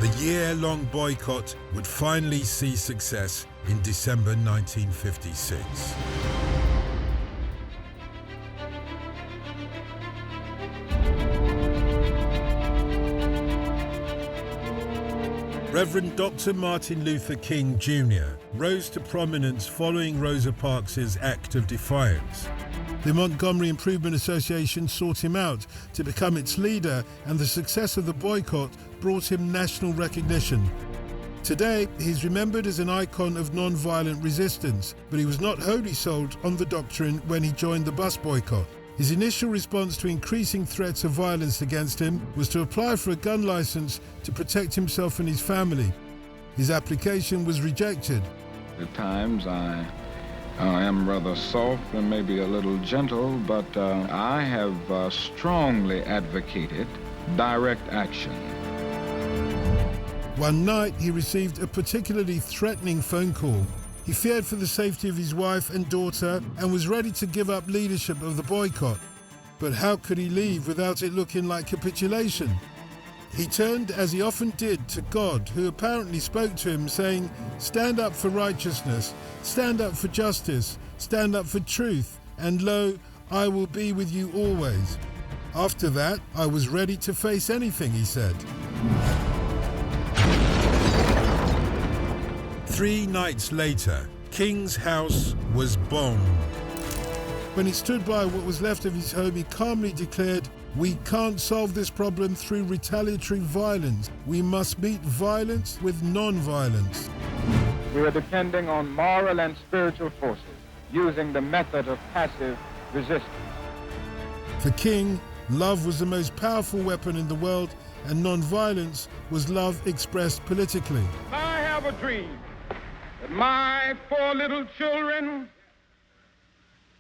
The year-long boycott would finally see success in December 1956. Reverend Dr. Martin Luther King Jr. rose to prominence following Rosa Parks' act of defiance. The Montgomery Improvement Association sought him out to become its leader, and the success of the boycott brought him national recognition. Today, he's remembered as an icon of non-violent resistance, but he was not wholly sold on the doctrine when he joined the bus boycott. His initial response to increasing threats of violence against him was to apply for a gun license to protect himself and his family. His application was rejected. At times I am rather soft and maybe a little gentle, but I have strongly advocated direct action. One night, he received a particularly threatening phone call. He feared for the safety of his wife and daughter and was ready to give up leadership of the boycott. But how could he leave without it looking like capitulation? He turned, as he often did, to God, who apparently spoke to him, saying, "Stand up for righteousness, stand up for justice, stand up for truth, and lo, I will be with you always." After that, I was ready to face anything, he said. 3 nights later, King's house was bombed. When he stood by what was left of his home, he calmly declared, "We can't solve this problem through retaliatory violence. We must meet violence with non-violence." We are depending on moral and spiritual forces, using the method of passive resistance. For King, love was the most powerful weapon in the world, and non-violence was love expressed politically. I have a dream that my 4 little children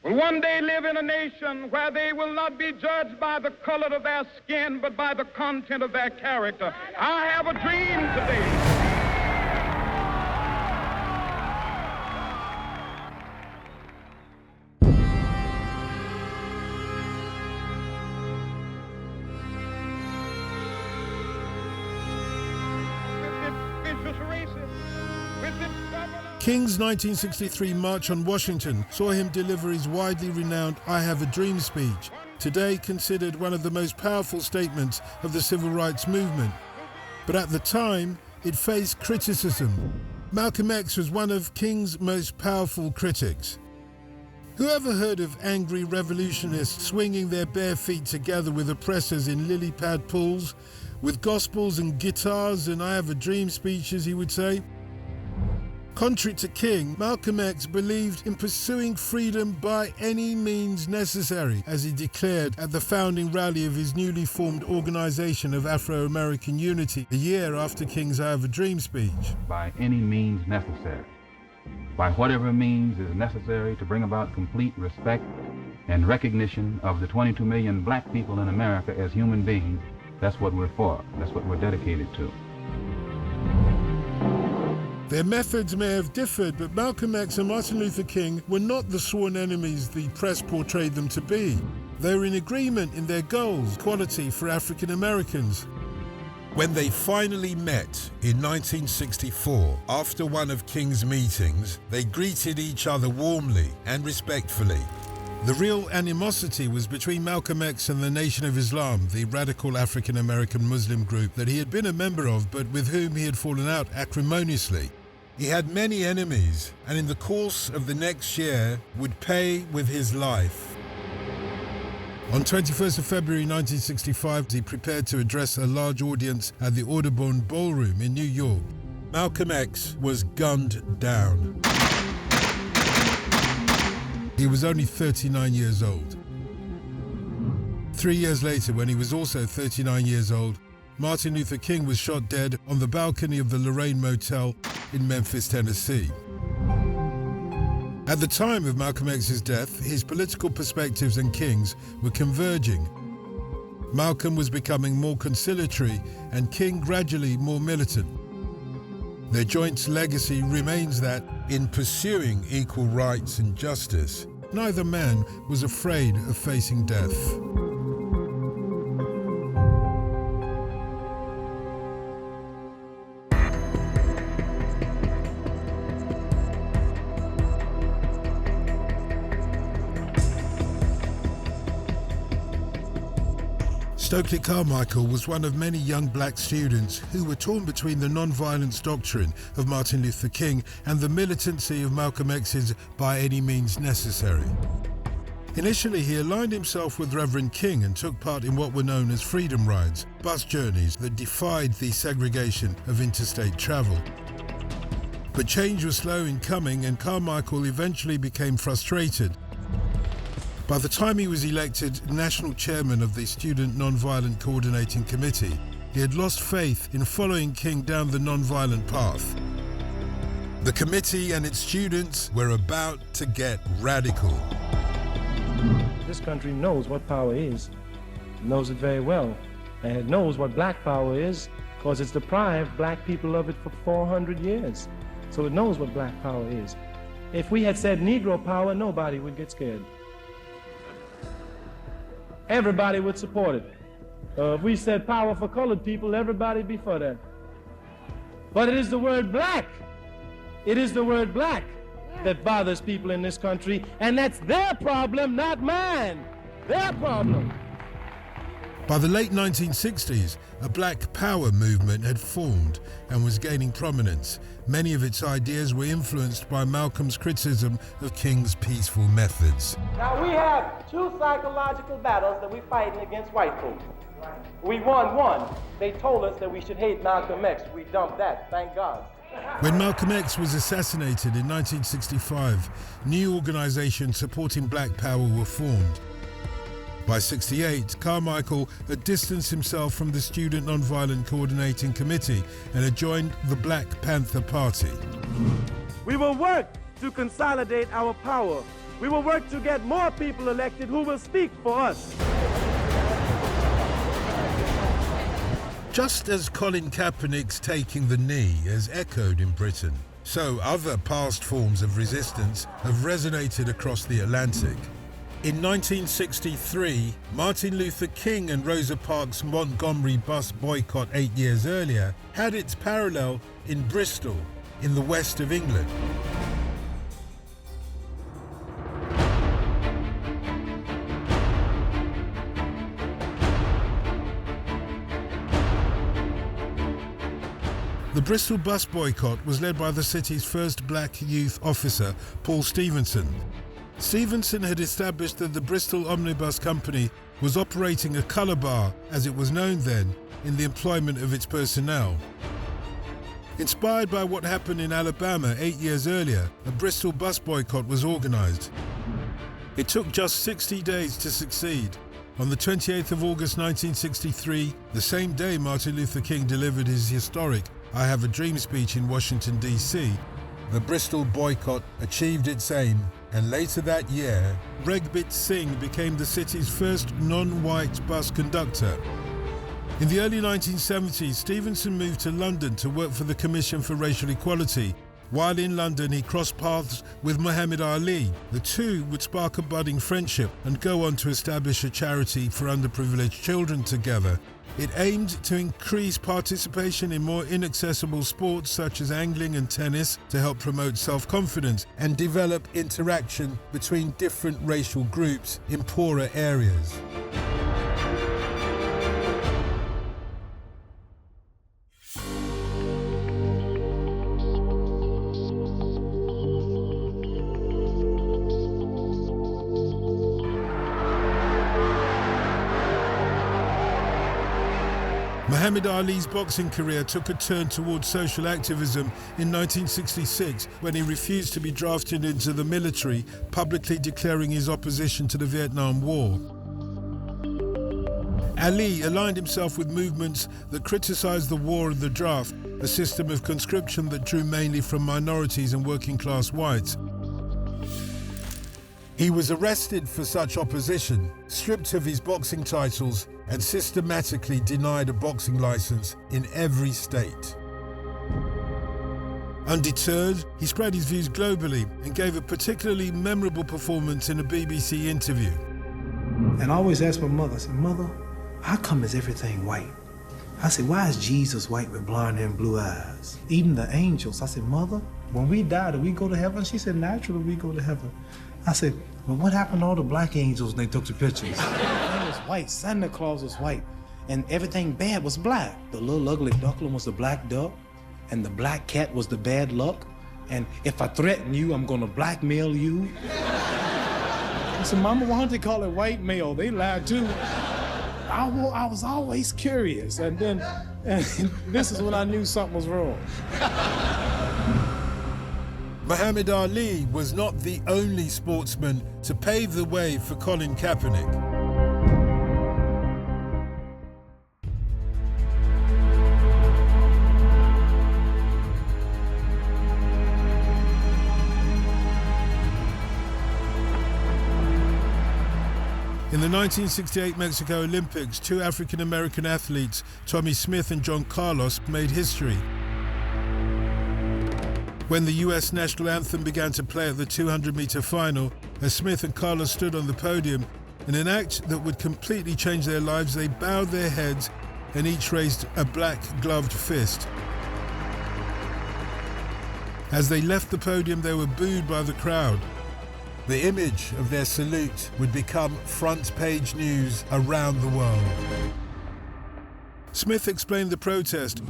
will one day live in a nation where they will not be judged by the color of their skin, but by the content of their character. I have a dream today. King's 1963 March on Washington saw him deliver his widely renowned "I Have a Dream" speech, today considered one of the most powerful statements of the civil rights movement. But at the time, it faced criticism. Malcolm X was one of King's most powerful critics. Whoever heard of angry revolutionists swinging their bare feet together with oppressors in lily pad pools, with gospels and guitars and "I Have a Dream" speeches, he would say? Contrary to King, Malcolm X believed in pursuing freedom by any means necessary, as he declared at the founding rally of his newly formed Organization of Afro-American Unity, a year after King's "I Have a Dream" speech. By any means necessary. By whatever means is necessary to bring about complete respect and recognition of the 22 million black people in America as human beings. That's what we're for. That's what we're dedicated to. Their methods may have differed, but Malcolm X and Martin Luther King were not the sworn enemies the press portrayed them to be. They were in agreement in their goals, equality for African Americans. When they finally met in 1964, after one of King's meetings, they greeted each other warmly and respectfully. The real animosity was between Malcolm X and the Nation of Islam, the radical African American Muslim group that he had been a member of, but with whom he had fallen out acrimoniously. He had many enemies, and in the course of the next year would pay with his life. On 21st of February 1965, he prepared to address a large audience at the Audubon Ballroom in New York. Malcolm X was gunned down. He was only 39 years old. 3 years later, when he was also 39 years old, Martin Luther King was shot dead on the balcony of the Lorraine Motel in Memphis, Tennessee. At the time of Malcolm X's death, his political perspectives and King's were converging. Malcolm was becoming more conciliatory and King gradually more militant. Their joint legacy remains that, in pursuing equal rights and justice, neither man was afraid of facing death. Stokely Carmichael was one of many young black students who were torn between the non-violence doctrine of Martin Luther King and the militancy of Malcolm X's by any means necessary. Initially, he aligned himself with Reverend King and took part in what were known as freedom rides, bus journeys that defied the segregation of interstate travel. But change was slow in coming, and Carmichael eventually became frustrated. By the time he was elected national chairman of the Student Nonviolent Coordinating Committee, he had lost faith in following King down the nonviolent path. The committee and its students were about to get radical. This country knows what power is. It knows it very well. And it knows what black power is because it's deprived black people of it for 400 years. So it knows what black power is. If we had said Negro power, nobody would get scared. Everybody would support it. If we said power for colored people, everybody'd be for that. But it is the word black. It is the word black that bothers people in this country, and that's their problem, not mine. Their problem. By the late 1960s, a black power movement had formed and was gaining prominence. Many of its ideas were influenced by Malcolm's criticism of King's peaceful methods. Now we have two psychological battles that we're fighting against white folks. We won one. They told us that we should hate Malcolm X. We dumped that, thank God. When Malcolm X was assassinated in 1965, new organizations supporting black power were formed. By 1968, Carmichael had distanced himself from the Student Nonviolent Coordinating Committee and had joined the Black Panther Party. We will work to consolidate our power. We will work to get more people elected who will speak for us. Just as Colin Kaepernick's taking the knee has echoed in Britain, so other past forms of resistance have resonated across the Atlantic. In 1963, Martin Luther King and Rosa Parks' Montgomery bus boycott 8 years earlier had its parallel in Bristol, in the west of England. The Bristol bus boycott was led by the city's first black youth officer, Paul Stevenson. Stevenson had established that the Bristol Omnibus Company was operating a colour bar, as it was known then, in the employment of its personnel. Inspired by what happened in Alabama 8 years earlier, a Bristol bus boycott was organised. It took just 60 days to succeed. On the 28th of August 1963, the same day Martin Luther King delivered his historic I Have a Dream speech in Washington, D.C., the Bristol boycott achieved its aim, and later that year, Regbit Singh became the city's first non-white bus conductor. In the early 1970s, Stevenson moved to London to work for the Commission for Racial Equality, While in London, he crossed paths with Muhammad Ali. The two would spark a budding friendship and go on to establish a charity for underprivileged children together. It aimed to increase participation in more inaccessible sports such as angling and tennis to help promote self-confidence and develop interaction between different racial groups in poorer areas. Muhammad Ali's boxing career took a turn towards social activism in 1966 when he refused to be drafted into the military, publicly declaring his opposition to the Vietnam War. Ali aligned himself with movements that criticized the war and the draft, a system of conscription that drew mainly from minorities and working-class whites. He was arrested for such opposition, stripped of his boxing titles, and systematically denied a boxing license in every state. Undeterred, he spread his views globally and gave a particularly memorable performance in a BBC interview. And I always ask my mother, I said, Mother, how come is everything white? I said, why is Jesus white with blonde hair and blue eyes? Even the angels. I said, Mother, when we die, do we go to heaven? She said, naturally we go to heaven. I said, well, what happened to all the black angels when they took the pictures? Everything was white, Santa Claus was white, and everything bad was black. The little ugly duckling was the black duck, and the black cat was the bad luck, and if I threaten you, I'm gonna blackmail you. I said, Mama, why don't they call it white male? They lied too. I was always curious, and this is when I knew something was wrong. Muhammad Ali was not the only sportsman to pave the way for Colin Kaepernick. In the 1968 Mexico Olympics, two African-American athletes, Tommie Smith and John Carlos, made history. When the US national anthem began to play at the 200-meter final, as Smith and Carlos stood on the podium, in an act that would completely change their lives, they bowed their heads and each raised a black-gloved fist. As they left the podium, they were booed by the crowd. The image of their salute would become front-page news around the world. Smith explained the protest.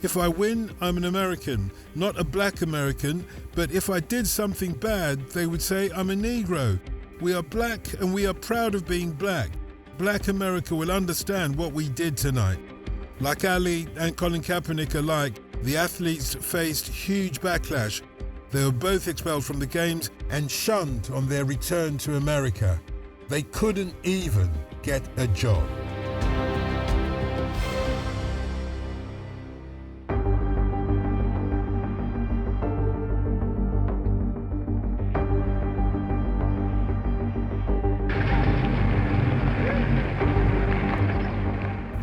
If I win, I'm an American, not a black American, but if I did something bad, they would say I'm a Negro. We are black and we are proud of being black. Black America will understand what we did tonight. Like Ali and Colin Kaepernick alike, the athletes faced huge backlash. They were both expelled from the games and shunned on their return to America. They couldn't even get a job.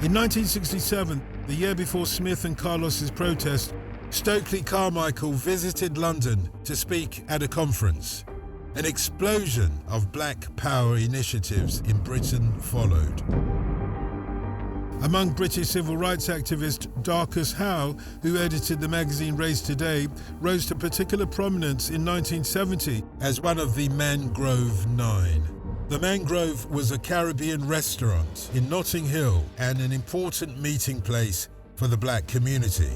In 1967, the year before Smith and Carlos's protest, Stokely Carmichael visited London to speak at a conference. An explosion of Black Power initiatives in Britain followed. Among British civil rights activist Darcus Howe, who edited the magazine Race Today, rose to particular prominence in 1970 as one of the Mangrove Nine. The Mangrove was a Caribbean restaurant in Notting Hill and an important meeting place for the black community.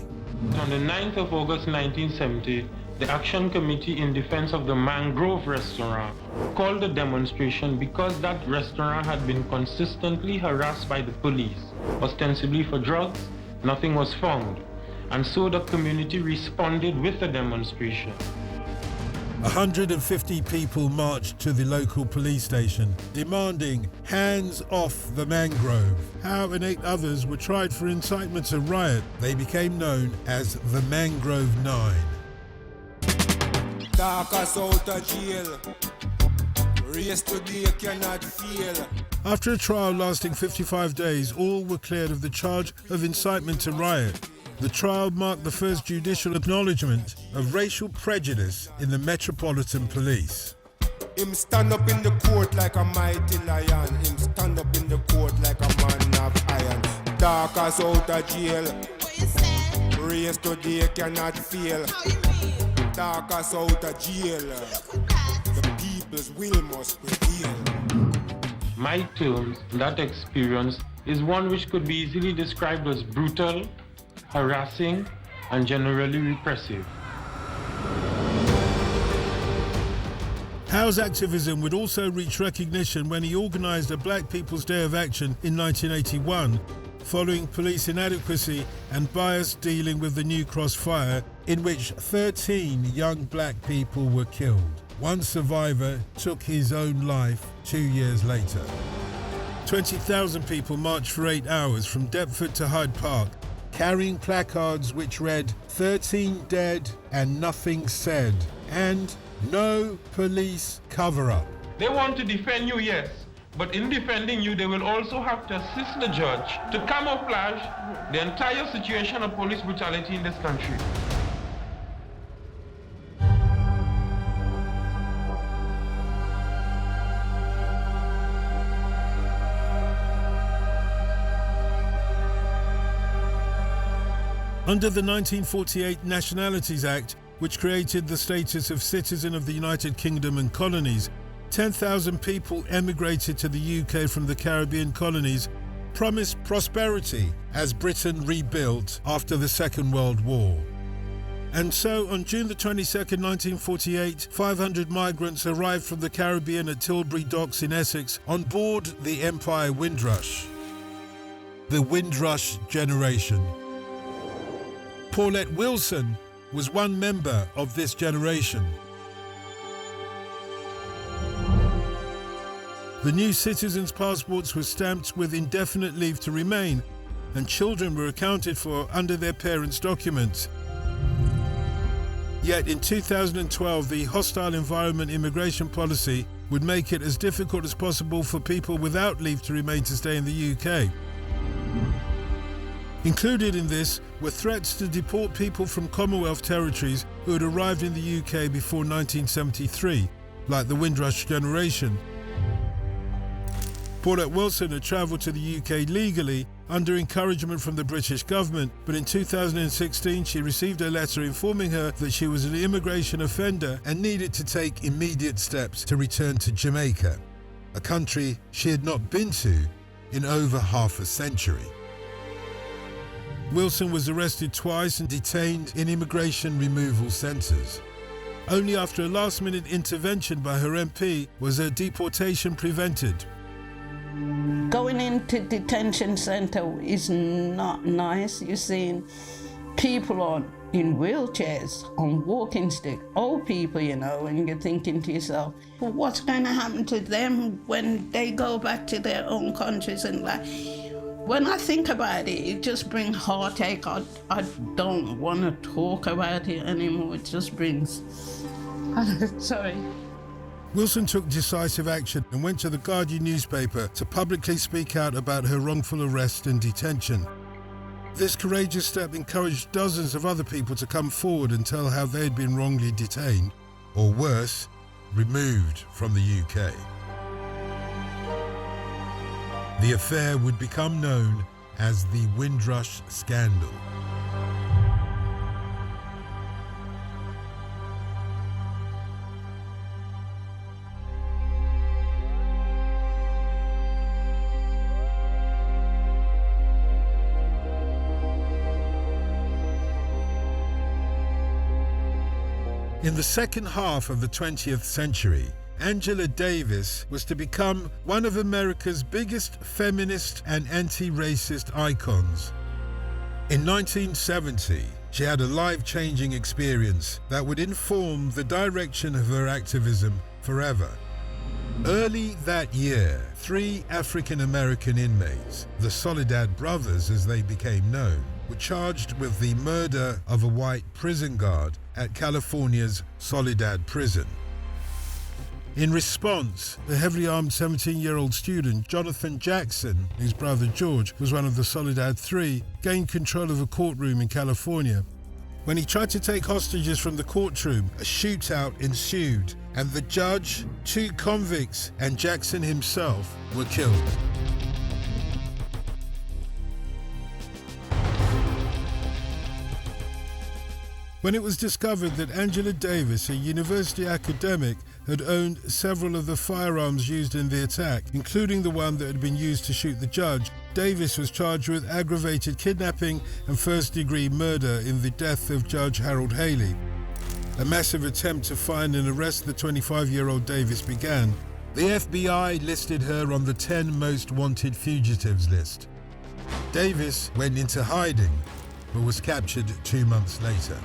On the 9th of August 1970, the Action Committee in Defense of the Mangrove Restaurant called a demonstration because that restaurant had been consistently harassed by the police. Ostensibly for drugs, nothing was found, and so the community responded with a demonstration. 150 people marched to the local police station, demanding hands off the Mangrove. Howe and 8 others were tried for incitement to riot. They became known as the Mangrove Nine. Talk us out of jail. Race today cannot fail. After a trial lasting 55 days, all were cleared of the charge of incitement to riot. The trial marked the first judicial acknowledgement of racial prejudice in the Metropolitan Police. Him stand up in the court like a mighty lion. Him stand up in the court like a man of iron. Dark as out of jail. What you say? Race today cannot fail. How you mean? Dark as out of jail. The people's will must prevail. My terms, that experience is one which could be easily described as brutal, harassing, and generally repressive. Howe's activism would also reach recognition when he organised a Black People's Day of Action in 1981, following police inadequacy and bias dealing with the New Cross fire, in which 13 young black people were killed. One survivor took his own life 2 years later. 20,000 people marched for 8 hours from Deptford to Hyde Park, carrying placards which read, "13 dead and nothing said," and "No police cover-up." They want to defend you, yes, but in defending you, they will also have to assist the judge to camouflage the entire situation of police brutality in this country. Under the 1948 Nationalities Act, which created the status of citizen of the United Kingdom and colonies, 10,000 people emigrated to the UK from the Caribbean colonies, promised prosperity as Britain rebuilt after the Second World War. And so, on June the 22nd, 1948, 500 migrants arrived from the Caribbean at Tilbury Docks in Essex on board the Empire Windrush. The Windrush generation. Paulette Wilson was one member of this generation. The new citizens' passports were stamped with indefinite leave to remain, and children were accounted for under their parents' documents. Yet in 2012, the hostile environment immigration policy would make it as difficult as possible for people without leave to remain to stay in the UK. Included in this were threats to deport people from Commonwealth territories who had arrived in the UK before 1973, like the Windrush generation. Paulette Wilson had travelled to the UK legally under encouragement from the British government, but in 2016 she received a letter informing her that she was an immigration offender and needed to take immediate steps to return to Jamaica, a country she had not been to in over half a century. Wilson was arrested twice and detained in immigration removal centres. Only after a last-minute intervention by her MP was her deportation prevented. Going into detention centre is not nice. You're seeing people in wheelchairs, on walking stick, old people, you know, and you're thinking to yourself, well, what's going to happen to them when they go back to their own countries and like. When I think about it, it just brings heartache. I don't want to talk about it anymore. It just brings... Sorry. Wilson took decisive action and went to the Guardian newspaper to publicly speak out about her wrongful arrest and detention. This courageous step encouraged dozens of other people to come forward and tell how they'd been wrongly detained, or worse, removed from the UK. The affair would become known as the Windrush Scandal. In the second half of the 20th century, Angela Davis was to become one of America's biggest feminist and anti-racist icons. In 1970, she had a life-changing experience that would inform the direction of her activism forever. Early that year, 3 African-American inmates, the Soledad Brothers as they became known, were charged with the murder of a white prison guard at California's Soledad Prison. In response, the heavily armed 17-year-old student, Jonathan Jackson, whose brother George was one of the Soledad Three, gained control of a courtroom in California. When he tried to take hostages from the courtroom, a shootout ensued, and the judge, 2 convicts, and Jackson himself were killed. When it was discovered that Angela Davis, a university academic, had owned several of the firearms used in the attack, including the one that had been used to shoot the judge, Davis was charged with aggravated kidnapping and first-degree murder in the death of Judge Harold Haley. A massive attempt to find and arrest the 25-year-old Davis began. The FBI listed her on the 10 most wanted fugitives list. Davis went into hiding, but was captured 2 months later.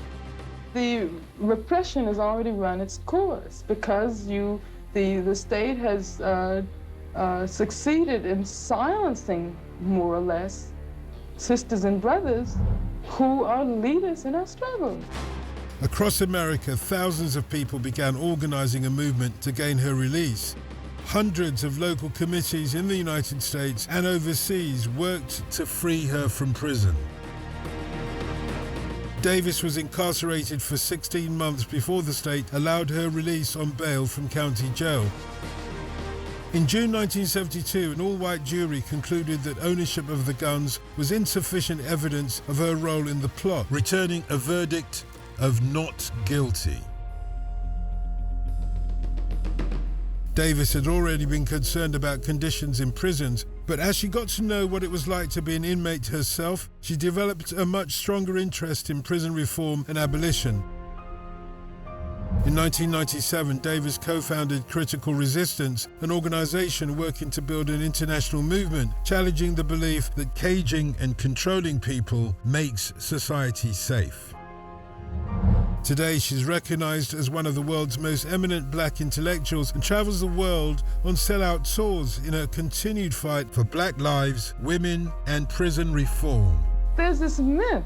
The repression has already run its course because the state has succeeded in silencing, more or less, sisters and brothers who are leaders in our struggle. Across America, thousands of people began organizing a movement to gain her release. Hundreds of local committees in the United States and overseas worked to free her from prison. Davis was incarcerated for 16 months before the state allowed her release on bail from county jail. In June 1972, an all-white jury concluded that ownership of the guns was insufficient evidence of her role in the plot, returning a verdict of not guilty. Davis had already been concerned about conditions in prisons, but as she got to know what it was like to be an inmate herself, she developed a much stronger interest in prison reform and abolition. In 1997, Davis co-founded Critical Resistance, an organization working to build an international movement, challenging the belief that caging and controlling people makes society safe. Today, she's recognized as one of the world's most eminent black intellectuals and travels the world on sellout tours in her continued fight for black lives, women, and prison reform. There's this myth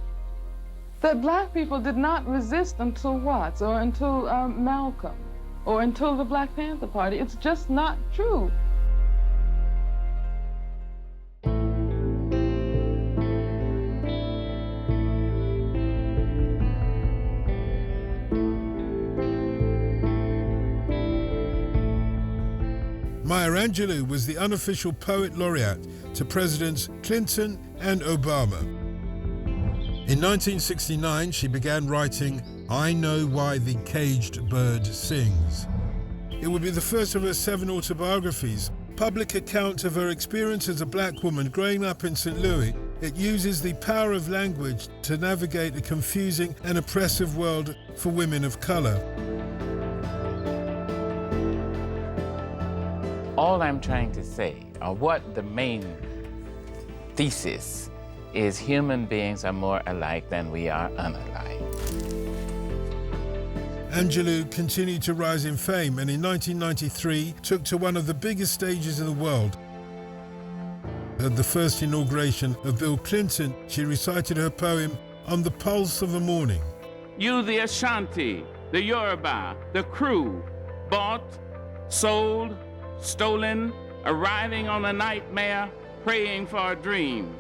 that black people did not resist until Watts or until Malcolm or until the Black Panther Party. It's just not true. Maya Angelou was the unofficial poet laureate to Presidents Clinton and Obama. In 1969, she began writing I Know Why the Caged Bird Sings. It would be the first of her 7 autobiographies, public account of her experience as a black woman growing up in St. Louis. It uses the power of language to navigate a confusing and oppressive world for women of color. All I'm trying to say, or what the main thesis is, human beings are more alike than we are unalike. Angelou continued to rise in fame and in 1993 took to one of the biggest stages in the world. At the first inauguration of Bill Clinton, she recited her poem, On the Pulse of the Morning. You, the Ashanti, the Yoruba, the Kru, bought, sold, stolen, arriving on a nightmare, praying for a dream.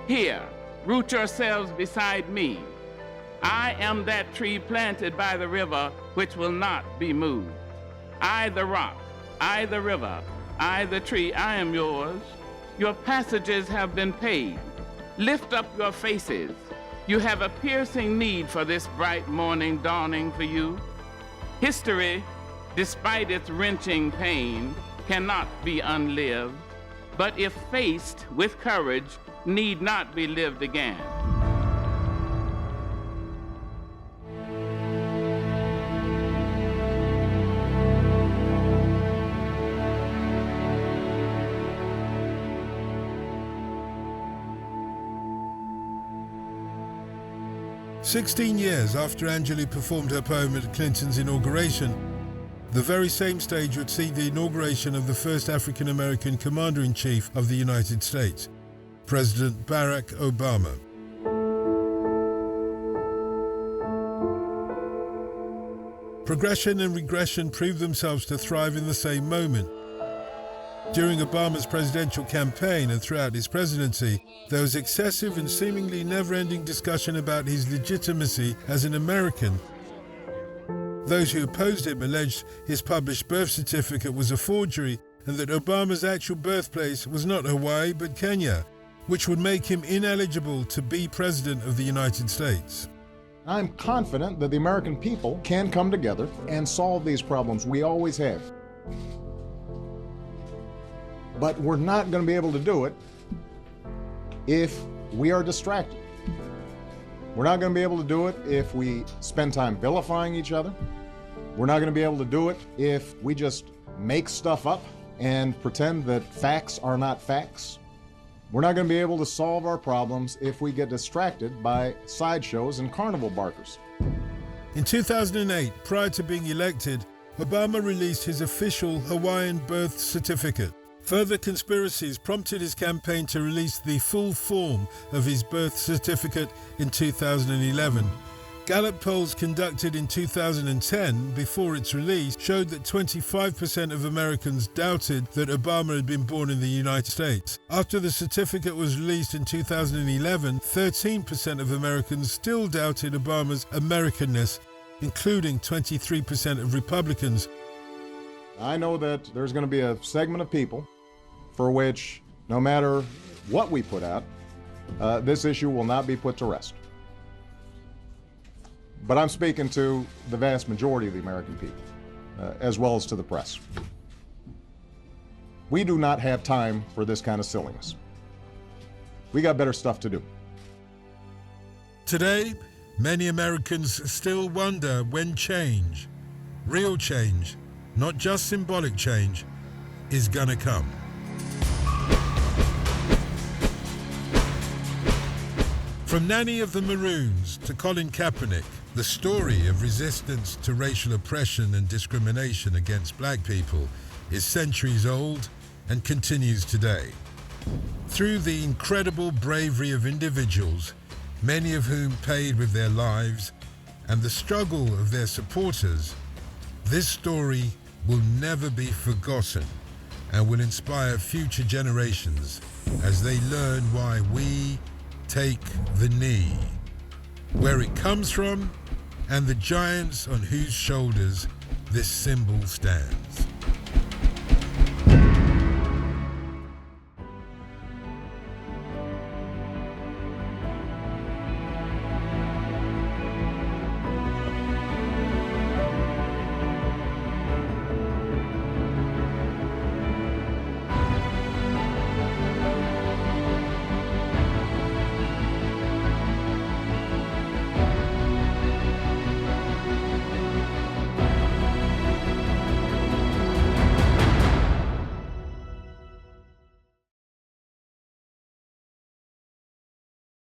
Here, root yourselves beside me. I am that tree planted by the river which will not be moved. I the rock, I the river, I the tree, I am yours. Your passages have been paid. Lift up your faces. You have a piercing need for this bright morning dawning for you. History, despite its wrenching pain, cannot be unlived, but if faced with courage, need not be lived again. "16 years after Angelou performed her poem at Clinton's inauguration, the very same stage would see the inauguration of the first African-American Commander-in-Chief of the United States, President Barack Obama. Progression and regression proved themselves to thrive in the same moment. During Obama's presidential campaign and throughout his presidency, there was excessive and seemingly never-ending discussion about his legitimacy as an American. Those who opposed him alleged his published birth certificate was a forgery and that Obama's actual birthplace was not Hawaii but Kenya, which would make him ineligible to be President of the United States. I'm confident that the American people can come together and solve these problems. We always have. But we're not going to be able to do it if we are distracted. We're not going to be able to do it if we spend time vilifying each other. We're not going to be able to do it if we just make stuff up and pretend that facts are not facts. We're not going to be able to solve our problems if we get distracted by sideshows and carnival barkers. In 2008, prior to being elected, Obama released his official Hawaiian birth certificate. Further conspiracies prompted his campaign to release the full form of his birth certificate in 2011. Gallup polls conducted in 2010 before its release showed that 25% of Americans doubted that Obama had been born in the United States. After the certificate was released in 2011, 13% of Americans still doubted Obama's Americanness, including 23% of Republicans. I know that there's going to be a segment of people for which, no matter what we put out, this issue will not be put to rest. But I'm speaking to the vast majority of the American people, as well as to the press. We do not have time for this kind of silliness. We got better stuff to do. Today, many Americans still wonder when change, real change, not just symbolic change, is gonna come. From Nanny of the Maroons to Colin Kaepernick, the story of resistance to racial oppression and discrimination against black people is centuries old and continues today. Through the incredible bravery of individuals, many of whom paid with their lives, and the struggle of their supporters, this story will never be forgotten and will inspire future generations as they learn why we take the knee, where it comes from, and the giants on whose shoulders this symbol stands.